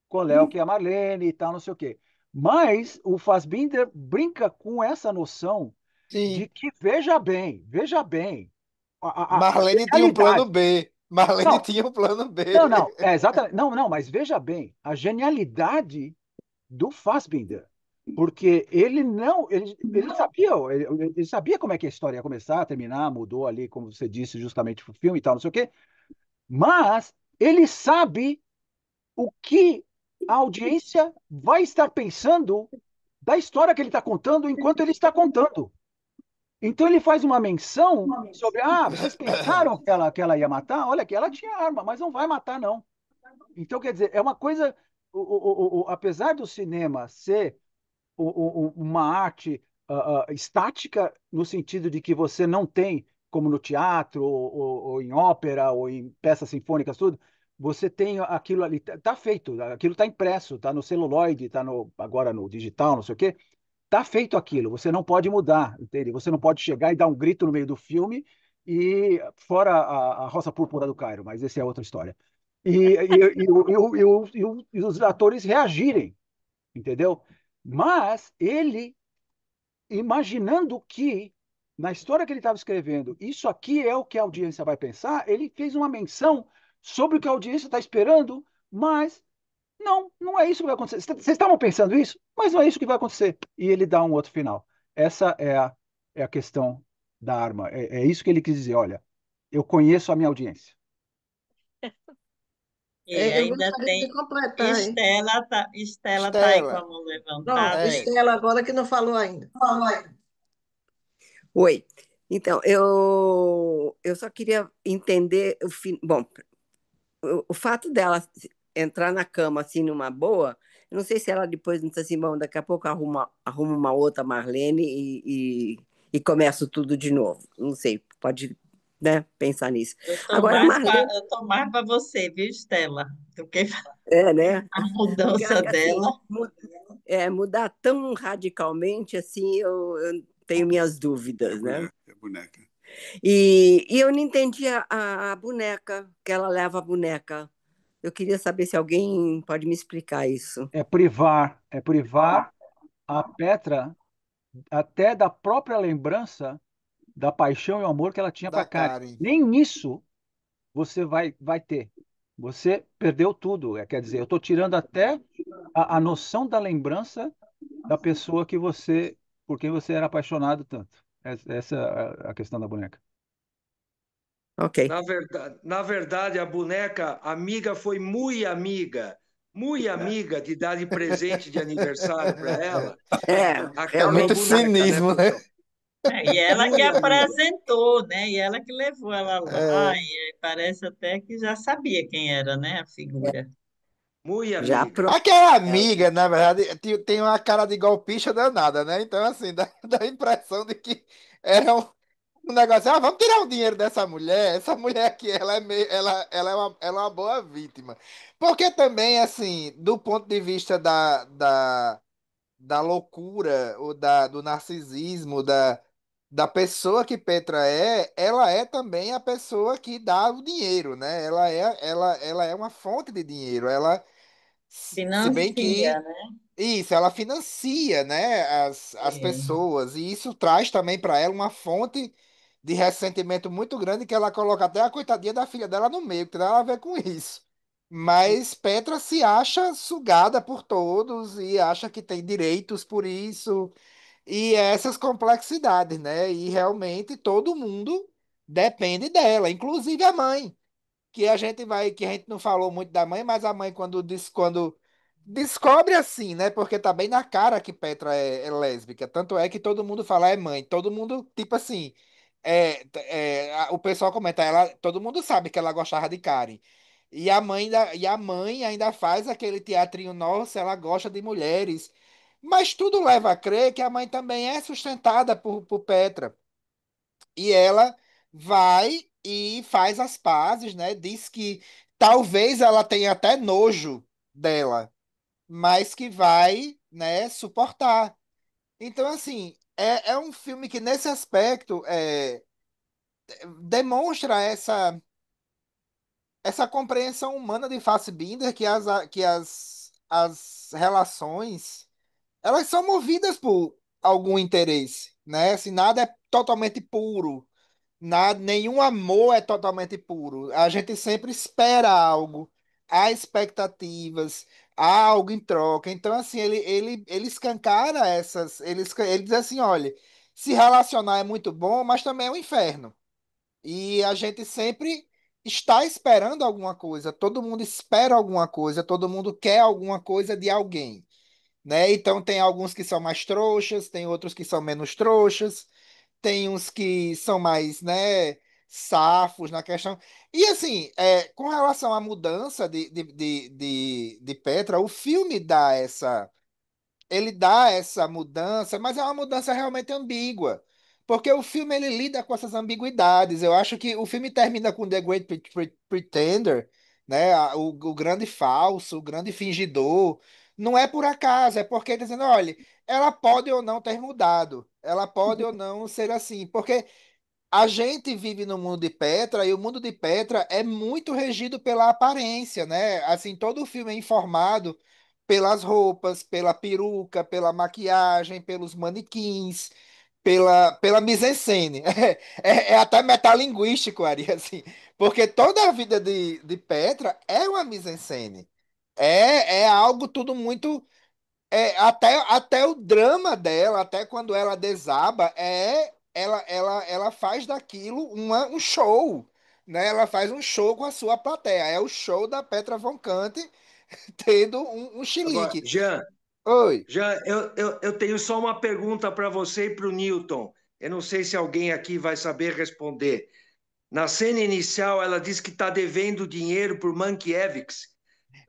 qual é o que é a Marlene e tal, não sei o quê. Mas o Fassbinder brinca com essa noção de Sim, que, veja bem, a Marlene tinha um plano genialidade. B. Marlene Não, tinha um plano B. não, não, é exatamente. Não, não, mas veja bem, a genialidade do Fassbinder. Porque ele não, ele sabia, ele sabia como é que a história ia começar, terminar, mudou ali, como você disse, justamente o filme e tal, não sei o quê. Mas ele sabe o que a audiência vai estar pensando da história que ele está contando enquanto ele está contando. Então ele faz uma menção sobre, vocês pensaram que ela ia matar? Olha que ela tinha arma, mas não vai matar, não. Então, quer dizer, é uma coisa, apesar do cinema ser uma arte estática, no sentido de que você não tem, como no teatro, ou em ópera, ou em peças sinfônicas, tudo, você tem aquilo ali, tá feito, aquilo está impresso, está no celuloide, está agora no digital, não sei o quê, tá feito aquilo, você não pode mudar, entende? Você não pode chegar e dar um grito no meio do filme e fora a Rosa Púrpura do Cairo, mas essa é outra história. E os atores reagirem, entendeu? Mas ele, imaginando que, na história que ele estava escrevendo, isso aqui é o que a audiência vai pensar, ele fez uma menção sobre o que a audiência está esperando, mas não é isso que vai acontecer. Vocês estavam pensando isso, mas não é isso que vai acontecer. E ele dá um outro final. Essa é a questão da arma. É isso que ele quis dizer. Olha, eu conheço a minha audiência. E Eu ainda gostaria tem de completar, hein? Estela tá aí com Estela, a mão Pronto, levantada. é, Estela agora que não falou ainda. Oi. Então, eu só queria entender o fim. Bom, o fato dela entrar na cama assim numa boa Eu não sei se ela depois não disse assim, bom, daqui a pouco arruma uma outra Marlene e começa tudo de novo. Não sei, pode, né, pensar nisso. Agora, Marlene, Eu tô mais para você, viu, Estela? Do que né? a Porque mudança acho que assim, dela. mudar tão radicalmente assim, eu tenho minhas dúvidas, né? É boneca. E eu não entendi a boneca, que ela leva a boneca. Eu queria saber se alguém pode me explicar isso. É privar a Petra até da própria lembrança da paixão e o amor que ela tinha para Da Karen. Karen. Nem isso você vai ter. Você perdeu tudo. Quer dizer, eu estou tirando até a noção da lembrança da pessoa por quem você era apaixonado tanto. Essa é a questão da boneca. Ok. Na verdade, a boneca amiga foi muito amiga de dar de presente de aniversário para ela. É Aquela muito realmente. boneca, né, cinismo, né? Plutão? E ela que Muito amiga. apresentou, né? E ela que levou ela lá. É, E parece até que já sabia quem era, né? A figura. Muito Já amiga. pronto. aquela amiga, na verdade, tem uma cara de golpista danada, né? Então, assim, dá a impressão de que era um negócio, vamos tirar o dinheiro dessa mulher. Essa mulher aqui, ela é uma boa vítima. Porque também, assim, do ponto de vista da loucura, ou do narcisismo, da pessoa que Petra é, ela é também a pessoa que dá o dinheiro, né? Ela é uma fonte de dinheiro. Se bem Financia, que né? isso, ela financia, né, as É. pessoas, e isso traz também para ela uma fonte de ressentimento muito grande, que ela coloca até a coitadinha da filha dela no meio, que tem nada a ver com isso. Mas Petra se acha sugada por todos e acha que tem direitos por isso, e essas complexidades, né? E realmente todo mundo depende dela, inclusive a mãe, que a gente não falou muito da mãe, mas a mãe quando descobre assim, né? Porque tá bem na cara que Petra é lésbica, tanto é que todo mundo fala é mãe, todo mundo tipo assim, o pessoal comenta, todo mundo sabe que ela gostava de Karen. E a mãe ainda faz aquele teatrinho, nossa, ela gosta de mulheres. Mas tudo leva a crer que a mãe também é sustentada por Petra. E ela vai e faz as pazes, né? Diz que talvez ela tenha até nojo dela, mas que vai, né, suportar. Então, assim, é um filme que, nesse aspecto, demonstra essa compreensão humana de Fassbinder, as relações, elas são movidas por algum interesse, né? Assim, nada é totalmente puro. Nenhum amor é totalmente puro. A gente sempre espera algo, há expectativas, há algo em troca. Então, assim, ele escancara essas. Ele diz assim: olha, se relacionar é muito bom, mas também é um inferno. E a gente sempre está esperando alguma coisa. Todo mundo espera alguma coisa, todo mundo quer alguma coisa de alguém, né? Então, tem alguns que são mais trouxas, tem outros que são menos trouxas. Tem uns que são mais, né, safos na questão. E assim, com relação à mudança de Petra, o filme ele dá essa mudança, mas é uma mudança realmente ambígua. Porque o filme ele lida com essas ambiguidades. Eu acho que o filme termina com The Great Pretender, né? O grande falso, o grande fingidor. Não é por acaso, é porque dizendo, olha, ela pode ou não ter mudado. Ela pode ou não ser assim. Porque a gente vive no mundo de Petra e o mundo de Petra é muito regido pela aparência, né? Assim, todo o filme é informado pelas roupas, pela peruca, pela maquiagem, pelos manequins, pela mise-en-scène. É até metalinguístico, Ari, assim, porque toda a vida de Petra é uma mise-en-scène. É algo tudo muito até o drama dela, até quando ela desaba, ela faz daquilo um show, né? Ela faz um show com a sua plateia. É o show da Petra Von Kant tendo um Agora, chilique. Jean, Oi. Jean, eu tenho só uma pergunta para você e para o Newton. Eu não sei se alguém aqui vai saber responder. Na cena inicial, ela diz que está devendo dinheiro por Mankiewicz.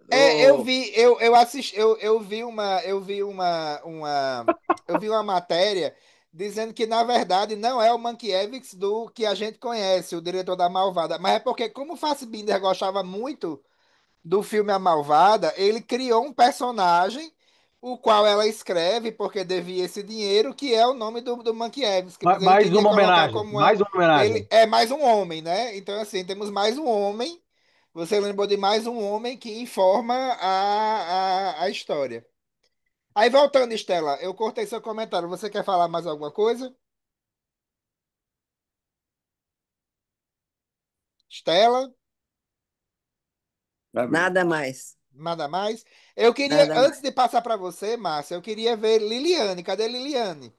Eu O... vi, eu assisti, eu vi uma matéria dizendo que, na verdade, não é o Mankiewicz do que a gente conhece, o diretor da Malvada, mas é porque, como o Fassbinder gostava muito do filme A Malvada, ele criou um personagem, o qual ela escreve porque devia esse dinheiro, que é o nome do Mankiewicz, mas ele Mais queria uma colocar homenagem, como uma, mais uma ele homenagem. é mais um homem, né? Então, assim, temos mais um homem. Você lembrou de mais um homem que informa a história. Aí, voltando, Estela, eu cortei seu comentário. Você quer falar mais alguma coisa? Estela, Nada mais. nada mais? Eu queria, Nada antes mais. de passar para você, Márcia, eu queria ver Liliane. Cadê Liliane?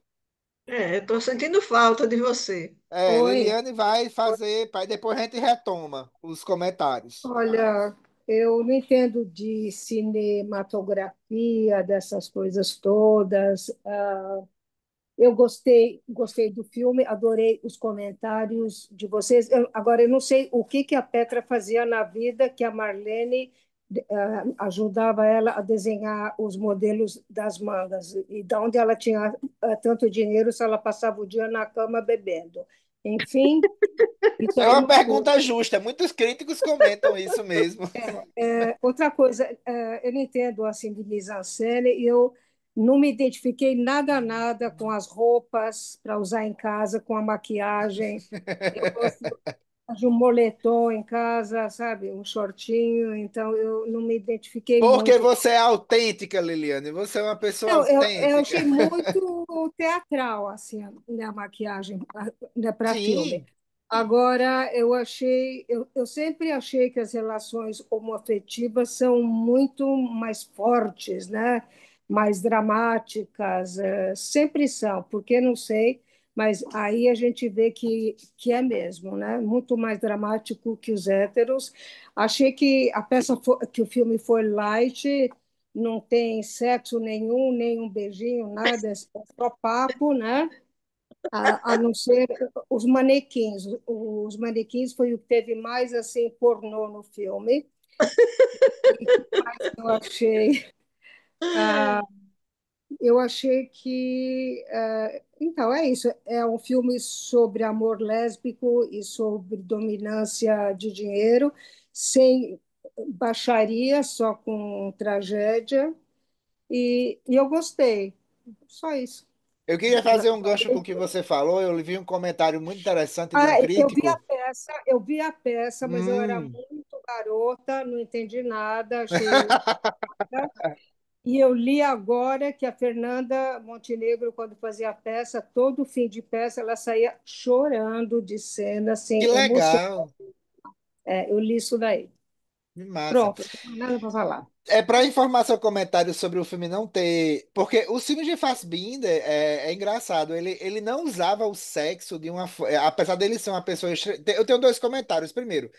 É, eu estou sentindo falta de você. É, Oi, Liliane vai fazer, pai, depois a gente retoma os comentários. olha, eu não entendo de cinematografia, dessas coisas todas. Eu gostei do filme, adorei os comentários de vocês. Agora, eu não sei o que que a Petra fazia na vida que a Marlene ajudava ela a desenhar os modelos das mangas. E de onde ela tinha tanto dinheiro se ela passava o dia na cama bebendo. Enfim, isso É aí uma não foi. pergunta justa. Muitos críticos comentam isso mesmo. Outra coisa, eu não entendo assim de mise-en-scène, e eu não me identifiquei nada com as roupas para usar em casa, com a maquiagem. Eu gosto de um moletom em casa, sabe, um shortinho, então eu não me identifiquei Porque muito. você é autêntica, Liliane. Você é uma pessoa Eu autêntica. achei muito teatral assim a maquiagem para filme. Sim. Agora, eu sempre achei que as relações homoafetivas são muito mais fortes, né? Mais dramáticas, sempre são, porque não sei, mas aí a gente vê que é mesmo, né? Muito mais dramático que os héteros. Achei que que o filme foi light, não tem sexo nenhum, nem um beijinho, nada, é só papo, né? A não ser os manequins. Os manequins foi o que teve mais assim pornô no filme. Eu achei, eu achei que então é isso. É um filme sobre amor lésbico e sobre dominância de dinheiro, sem baixaria, só com tragédia. E eu gostei. Só isso. Eu queria fazer um gancho com o que você falou. Eu vi um comentário muito interessante de um Eu crítico. vi a peça, mas eu era Hum. muito garota, não entendi nada, achei. E eu li agora que a Fernanda Montenegro, quando fazia a peça, todo fim de peça, ela saía chorando de cena, Que assim, emocionada. legal. Eu li isso daí. Que massa. Pronto, não tenho nada para falar. É para informar seu comentário sobre o filme não ter. Porque os filmes de Fassbinder é engraçado. Ele não usava o sexo de uma. Apesar dele ser uma pessoa. Eu tenho dois comentários. Primeiro,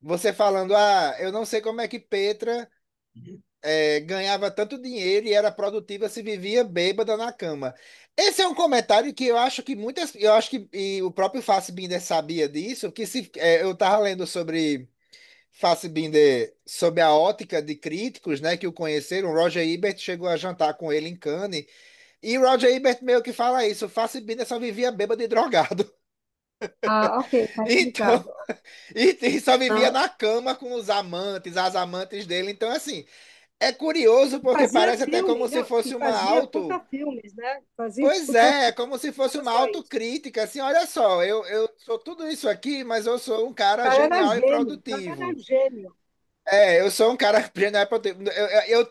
você falando, eu não sei como é que Petra ganhava tanto dinheiro e era produtiva se vivia bêbada na cama. Esse é um comentário que eu acho que muitas. Eu acho que e o próprio Fassbinder sabia disso, que se, eu estava lendo sobre. Fassbinder sob a ótica de críticos, né, que o conheceram. Roger Ebert chegou a jantar com ele em Cannes. E Roger Ebert meio que fala isso. O Fassbinder só vivia bêbado e drogado. Ah, ok, está Então, explicado. e só vivia Ah, na cama com os amantes, as amantes dele. Então, assim, é curioso porque fazia parece até filme, como se não, e fosse uma fazia puta auto. filmes, né? Fazia Pois puta é, é filmes, como se fosse não uma só isso. autocrítica. Assim, olha só, eu sou tudo isso aqui, mas eu sou um cara genial e O cara era produtivo. gênio. Eu sou um cara genial.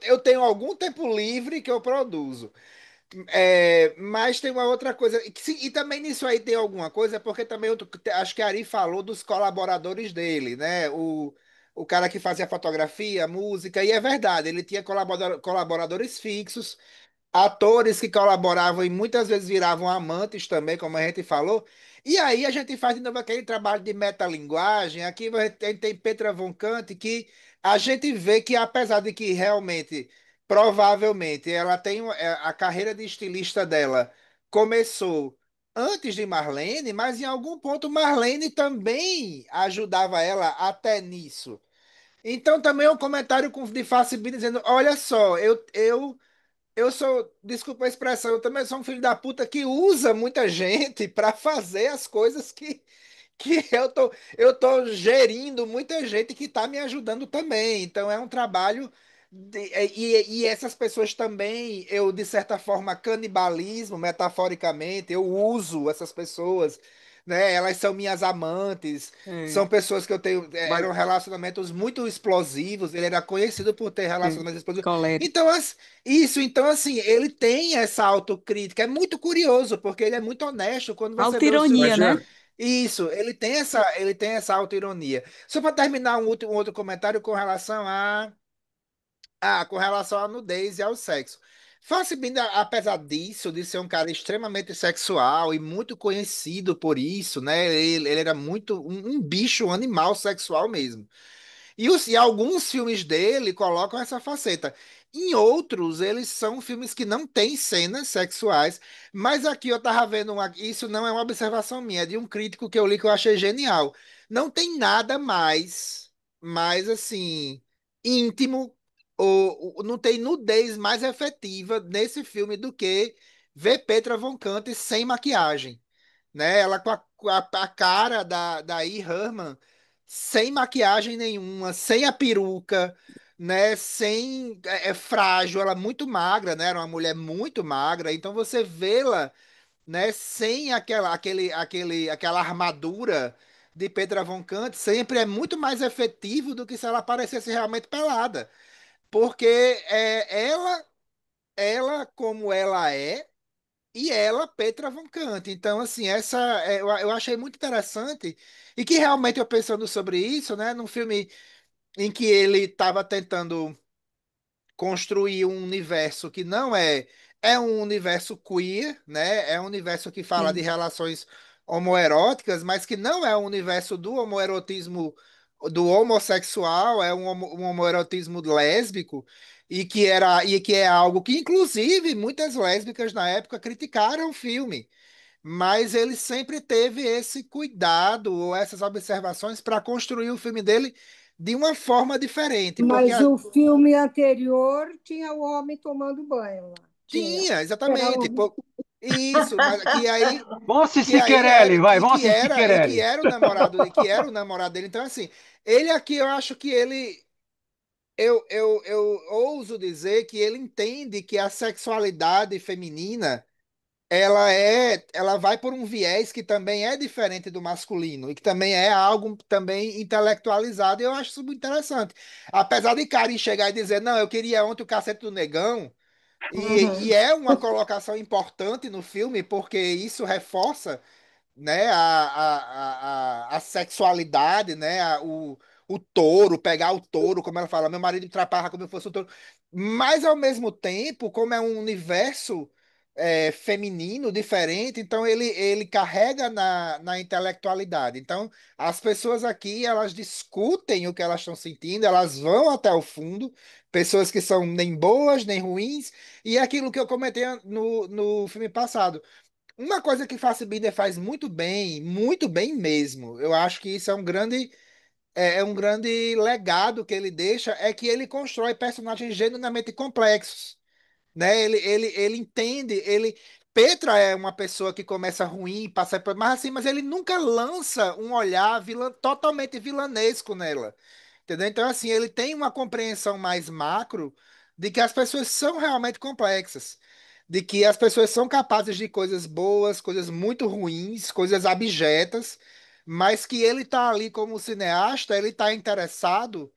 Eu tenho algum tempo livre que eu produzo. Mas tem uma outra coisa. E também nisso aí tem alguma coisa, porque também acho que a Ari falou dos colaboradores dele, né? O cara que fazia fotografia, música, e é verdade, ele tinha colaboradores fixos. Atores que colaboravam e muitas vezes viravam amantes também, como a gente falou. E aí a gente faz de novo aquele trabalho de metalinguagem. Aqui a gente tem Petra von Kant, que a gente vê que apesar de que realmente, provavelmente, ela tem a carreira de estilista dela começou antes de Marlene, mas em algum ponto Marlene também ajudava ela até nisso. Então também é um comentário de Fassbinder dizendo, olha só, eu sou, desculpa a expressão, eu também sou um filho da puta que usa muita gente para fazer as coisas que eu tô gerindo muita gente que está me ajudando também. Então é um trabalho e essas pessoas também, eu de certa forma canibalismo, metaforicamente, eu uso essas pessoas, né? Elas são minhas amantes, É. são pessoas que eu tenho, Mas, eram relacionamentos muito explosivos, ele era conhecido por ter É. relacionamentos explosivos. Colérico. Então, isso, então assim, ele tem essa autocrítica, é muito curioso, porque ele é muito honesto quando você vê os Autoironia, filmes. né? Jean, Isso, ele tem essa autoironia. Só para terminar um outro comentário com relação à nudez e ao sexo. Fassbinder, apesar disso, de ser um cara extremamente sexual e muito conhecido por isso, né? Ele era muito um bicho, um animal sexual mesmo. E alguns filmes dele colocam essa faceta. Em outros, eles são filmes que não têm cenas sexuais. Mas aqui eu tava vendo isso não é uma observação minha, é de um crítico que eu li que eu achei genial. Não tem nada mais assim, íntimo, ou não tem nudez mais efetiva nesse filme do que ver Petra Von Kant sem maquiagem, né? Ela com a cara da E. Herman, sem maquiagem nenhuma, sem a peruca, né? Sem frágil, ela muito magra, né? Era uma mulher muito magra. Então você vê-la, né? Sem aquela armadura de Petra Von Kant, sempre é muito mais efetivo do que se ela aparecesse realmente pelada, porque ela como ela é e ela, Petra Von Kant. Então, assim, eu achei muito interessante e que realmente eu pensando sobre isso, né, num filme em que ele estava tentando construir um universo que não é um universo queer, né, é um universo que fala de Sim. relações homoeróticas, mas que não é um universo do homoerotismo do homossexual, é um homoerotismo lésbico. E que é algo que, inclusive, muitas lésbicas na época criticaram o filme, mas ele sempre teve esse cuidado ou essas observações para construir o filme dele de uma forma diferente, porque Mas o filme anterior tinha o homem tomando banho lá. Tinha. tinha, Era exatamente, o- isso, mas Vamos, que aí Siquerelli, era, vai, e vamos, que era, e que Siquerelli. era o namorado, dele. Então, assim, ele aqui, eu acho que eu ouso dizer que ele entende que a sexualidade feminina ela vai por um viés que também é diferente do masculino e que também é algo também intelectualizado. E eu acho isso muito interessante. Apesar de Karim chegar e dizer, não, eu queria ontem o Cacete do Negão, e Uhum. é uma colocação importante no filme, porque isso reforça, né, a sexualidade, né, o touro, pegar o touro, como ela fala, meu marido me traparra como eu fosse um touro. Mas, ao mesmo tempo, como é um universo feminino, diferente, então ele carrega na intelectualidade. Então, as pessoas aqui, elas discutem o que elas estão sentindo, elas vão até o fundo, pessoas que são nem boas, nem ruins, e é aquilo que eu comentei no filme passado. Uma coisa que Fassbinder faz muito bem mesmo, eu acho que isso é um grande legado que ele deixa, é que ele constrói personagens genuinamente complexos, né? Ele entende, Petra é uma pessoa que começa ruim, passa por, mas ele nunca lança um olhar totalmente vilanesco nela. Entendeu? Então, assim, ele tem uma compreensão mais macro de que as pessoas são realmente complexas, de que as pessoas são capazes de coisas boas, coisas muito ruins, coisas abjetas, mas que ele está ali como cineasta, ele está interessado,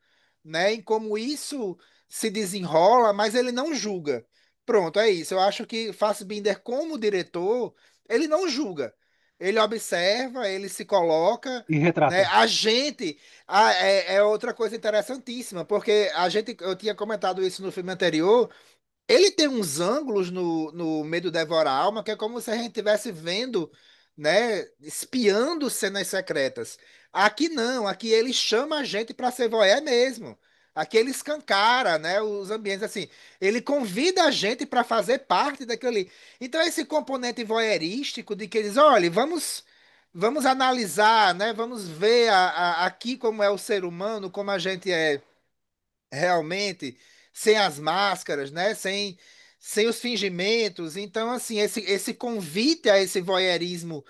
né, em como isso se desenrola, mas ele não julga. Pronto, é isso. Eu acho que Fassbinder, como diretor, ele não julga. Ele observa, ele se coloca, E né? retrata. A gente é outra coisa interessantíssima, porque eu tinha comentado isso no filme anterior. Ele tem uns ângulos no Medo Devora a Alma que é como se a gente estivesse vendo, né, espiando cenas secretas. Aqui não, aqui ele chama a gente para ser voyeur mesmo. Aqui ele escancara, né, os ambientes assim. Ele convida a gente para fazer parte daquilo ali. Então esse componente voyeurístico de que eles, olha, vamos analisar, né, vamos ver aqui como é o ser humano, como a gente é realmente, sem as máscaras, né? Sem os fingimentos. Então, assim, esse convite a esse voyeurismo.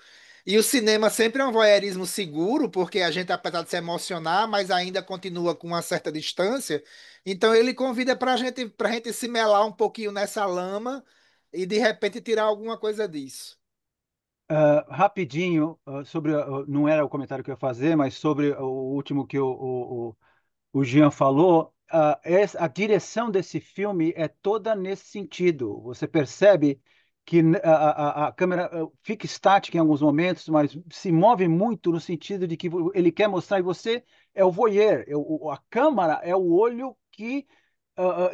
E o cinema sempre é um voyeurismo seguro, porque a gente, apesar de se emocionar, mas ainda continua com uma certa distância. Então, ele convida para gente se melar um pouquinho nessa lama e, de repente, tirar alguma coisa disso. Rapidinho, sobre, não era o comentário que eu ia fazer, mas sobre o último que o Jean falou, a direção desse filme é toda nesse sentido. Você percebe que a câmera fica estática em alguns momentos, mas se move muito no sentido de que ele quer mostrar, e você é o voyeur, a câmera é o olho que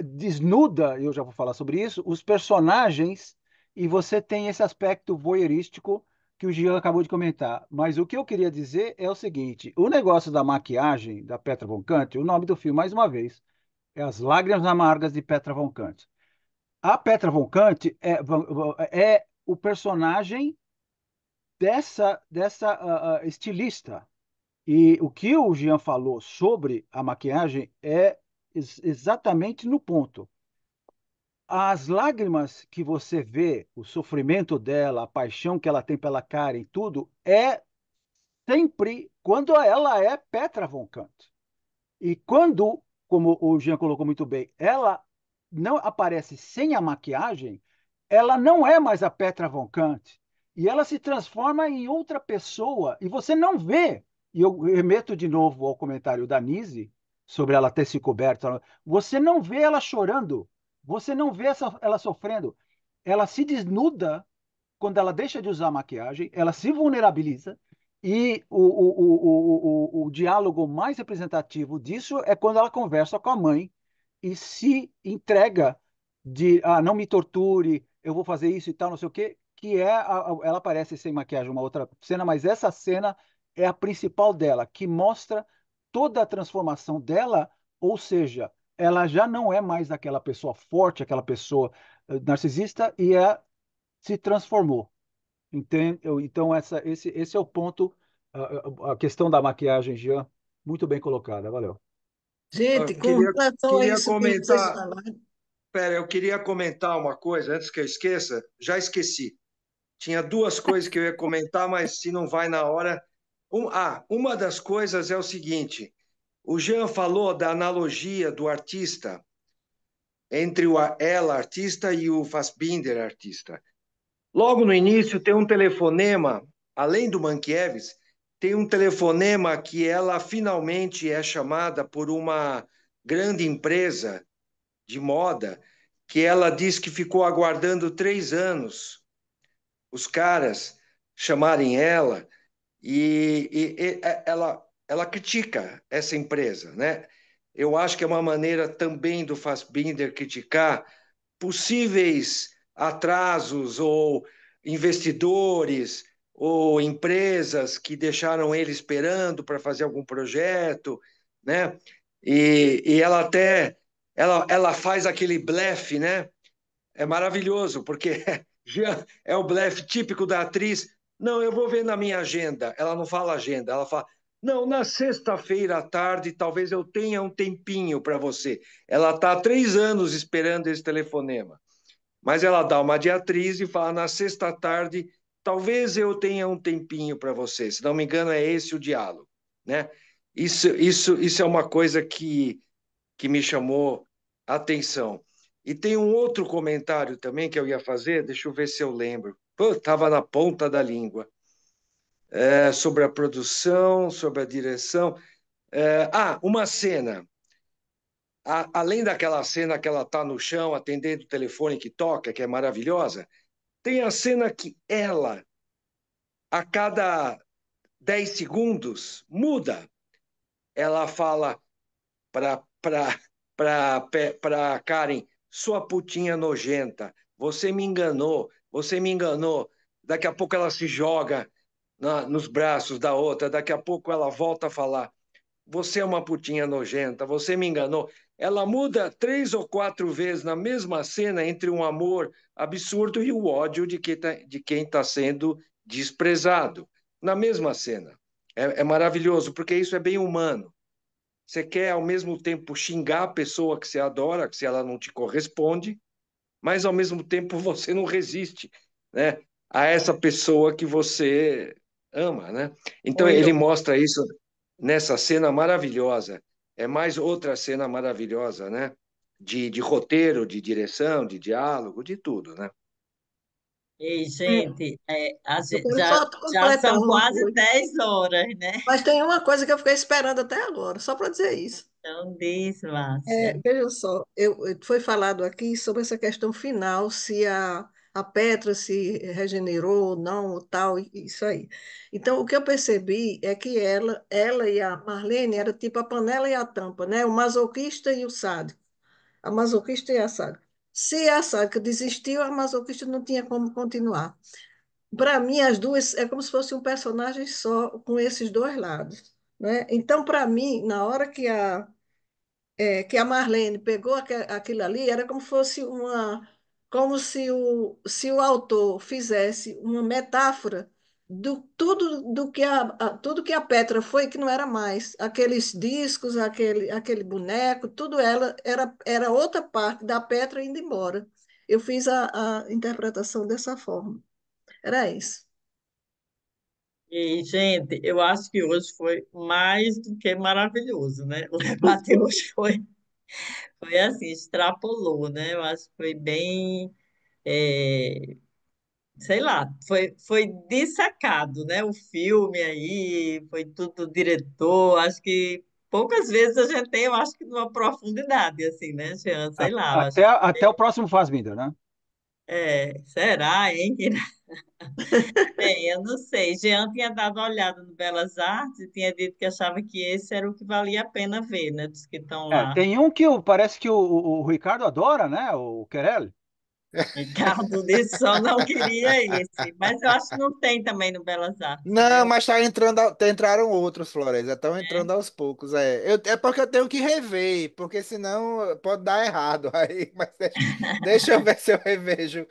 desnuda, eu já vou falar sobre isso, os personagens, e você tem esse aspecto voyeurístico que o Jean acabou de comentar. Mas o que eu queria dizer é o seguinte: o negócio da maquiagem da Petra Von Kant, o nome do filme, mais uma vez, é As Lágrimas Amargas de Petra Von Kant. A Petra Von Kant é o personagem dessa estilista. E o que o Jean falou sobre a maquiagem é exatamente no ponto. As lágrimas que você vê, o sofrimento dela, a paixão que ela tem pela Karen, tudo, é sempre quando ela é Petra von Kant. E quando, como o Jean colocou muito bem, ela não aparece sem a maquiagem, ela não é mais a Petra von Kant. E ela se transforma em outra pessoa. E você não vê. E eu remeto de novo ao comentário da Nise sobre ela ter se coberto. Você não vê ela chorando. Você não vê ela sofrendo. Ela se desnuda quando ela deixa de usar maquiagem, ela se vulnerabiliza. E o diálogo mais representativo disso é quando ela conversa com a mãe e se entrega de não me torture, eu vou fazer isso e tal, não sei o quê, que é ela aparece sem maquiagem uma outra cena, mas essa cena é a principal dela, que mostra toda a transformação dela, ou seja, ela já não é mais aquela pessoa forte, aquela pessoa narcisista se transformou. Entende? Então, esse é o ponto, a questão da maquiagem, Jean, muito bem colocada, valeu. Gente, Eu com relação a queria isso que vocês comentar. falaram, Pera, eu queria comentar uma coisa antes que eu esqueça. Já esqueci. Tinha duas coisas que eu ia comentar, mas se não vai na hora. Uma das coisas é o seguinte: o Jean falou da analogia do artista entre ela, artista, e o Fassbinder, artista. Logo no início tem um telefonema, além do Mankiewicz, tem um telefonema que ela finalmente é chamada por uma grande empresa de moda, que ela diz que ficou aguardando 3 anos os caras chamarem ela, ela critica essa empresa, né? Eu acho que é uma maneira também do Fassbinder criticar possíveis atrasos ou investidores ou empresas que deixaram ele esperando para fazer algum projeto, né? E ela até ela faz aquele blefe, né? É maravilhoso, porque já é o blefe típico da atriz. Não, eu vou ver na minha agenda. Ela não fala agenda, ela fala: não, na sexta-feira à tarde talvez eu tenha um tempinho para você. Ela está há 3 anos esperando esse telefonema. Mas ela dá uma de atriz e fala: na sexta à tarde talvez eu tenha um tempinho para você. Se não me engano, é esse o diálogo, né? Isso é uma coisa que me chamou a atenção. E tem um outro comentário também que eu ia fazer, deixa eu ver se eu lembro. Estava na ponta da língua. Sobre a produção, sobre a direção. Uma cena. Além daquela cena que ela está no chão atendendo o telefone que toca, que é maravilhosa, tem a cena que ela, a cada 10 segundos, muda. Ela fala para Karen, sua putinha nojenta, você me enganou. Daqui a pouco ela se joga nos braços da outra, daqui a pouco ela volta a falar, você é uma putinha nojenta, você me enganou. Ela muda 3 ou 4 vezes na mesma cena entre um amor absurdo e o ódio de quem está sendo desprezado. Na mesma cena. É maravilhoso, porque isso é bem humano. você quer ao mesmo tempo xingar a pessoa que você adora, que se ela não te corresponde, mas ao mesmo tempo você não resiste, né, a essa pessoa que você ama, né? Então Oi, ele mostra isso nessa cena maravilhosa. É mais outra cena maravilhosa, né? De roteiro, de direção, de diálogo, de tudo, né? ei, É, gente, eu quero já, só já completar são uma quase coisa. 10 horas, né? Mas tem uma coisa que eu fiquei esperando até agora, só para dizer isso. Então, diz, Márcia. Veja só, foi falado aqui sobre essa questão final, se a Petra se regenerou ou não, ou tal, isso aí. Então, o que eu percebi é que ela e a Marlene eram tipo a panela e a tampa, né? O masoquista e o sádico. A masoquista e a sádica. Se a sádica desistiu, a masoquista não tinha como continuar. Para mim, as duas é como se fosse um personagem só, com esses dois lados, né? Então, para mim, na hora que a Marlene pegou aquilo ali, era como fosse como se o autor fizesse uma metáfora do tudo tudo que a Petra foi, que não era mais. Aqueles discos, aquele boneco, tudo ela era outra parte da Petra indo embora. Eu fiz a interpretação dessa forma. Era isso. E, gente, eu acho que hoje foi mais do que maravilhoso, né? O debate hoje foi assim, extrapolou, né? Eu acho que foi bem, é, sei lá, foi dissecado, né? O filme aí, foi tudo diretor. Acho que poucas vezes a gente tem, eu acho que numa profundidade, assim, né, Jean? Sei lá, eu acho Até o próximo Fassbinder, né? será, hein? Bem, eu não sei. Jean tinha dado uma olhada no Belas Artes e tinha dito que achava que esse era o que valia a pena ver, né? Dos que estão lá. Tem um que parece que o Ricardo adora, né? O Querelli. Ricardo disse só não queria esse, mas eu acho que não tem também no Belas Artes, né? Não, mas tá entrando, entraram outros, Floresta, estão entrando aos poucos. É porque eu tenho que rever, porque senão pode dar errado. Aí, mas deixa eu ver se eu revejo.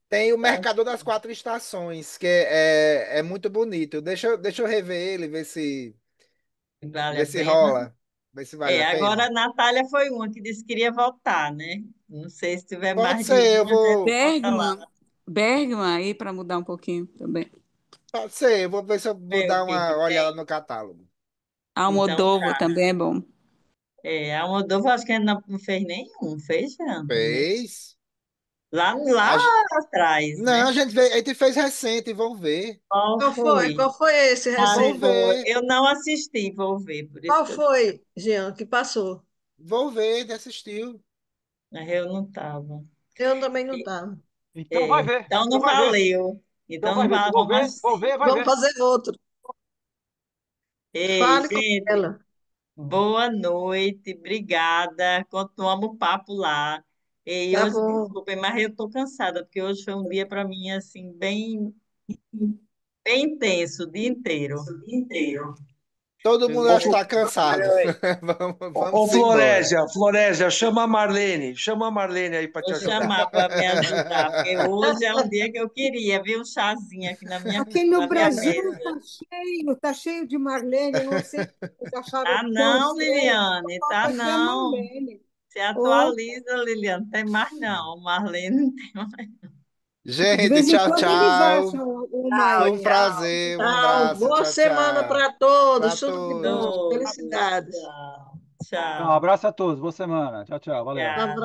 Tem o Tá, Mercador das Quatro Estações, que é muito bonito. Deixa eu rever ele, vale ver a se pena. rola, ver se vale a Agora a pena. Natália foi uma que disse que queria voltar, né? Não sei se tiver Pode mais de ser, eu uma, a gente vou. volta lá. Bergman aí para mudar um pouquinho também. Pode ser, eu vou ver se eu vou Ver o dar que que uma olhada tem. no catálogo. Então Almodóvar tá. também é bom. A Moldova acho que ainda não fez nenhum, fez já também. Fez. Lá A gen- atrás, Não, né? a gente fez recente, vão ver. Qual Qual foi? foi? Qual foi esse Ah, Vão recente? foi. ver. Eu não assisti, vou ver, por isso Qual que foi, Jean, que passou? Vou ver, ele assistiu. eu não estava. Eu também não estava. Então vai ver. Então Então não vai ver. valeu. Então Então vai não ver. Se valeu, vou vamos ver, vou assistir. ver, vai Vamos ver. fazer outro. Ei, Fale com gente, ela. boa noite, obrigada. Continuamos o papo lá. E Tá hoje, bom. desculpem, mas eu estou cansada, porque hoje foi um dia para mim, assim, bem intenso, o dia inteiro. Todo Foi mundo muito acho que está cansado. Vamos embora. Florésia, chama a Marlene aí para te Vou ajudar. chamar para me ajudar, porque hoje é um dia que eu queria ver um chazinho aqui Aqui no na minha Brasil mesa. tá cheio de Marlene. Não sei se vocês acharam Tá tão não, estranho. Só Liliane, tá falta aqui a não. Marlene. Se Oh, atualiza, Liliane, não tem mais não. Marlene não tem mais. de Gente, vez em tchau, quando eles tchau. acham uma Foi Tchau, aí. um tchau. prazer, um Tchau. abraço. Boa Tchau, semana tchau. para todos. Para Tudo de bom. todos. Outro. Felicidades. Tchau, Um tchau, abraço a todos. Boa semana. Tchau, tchau. Valeu. tchau.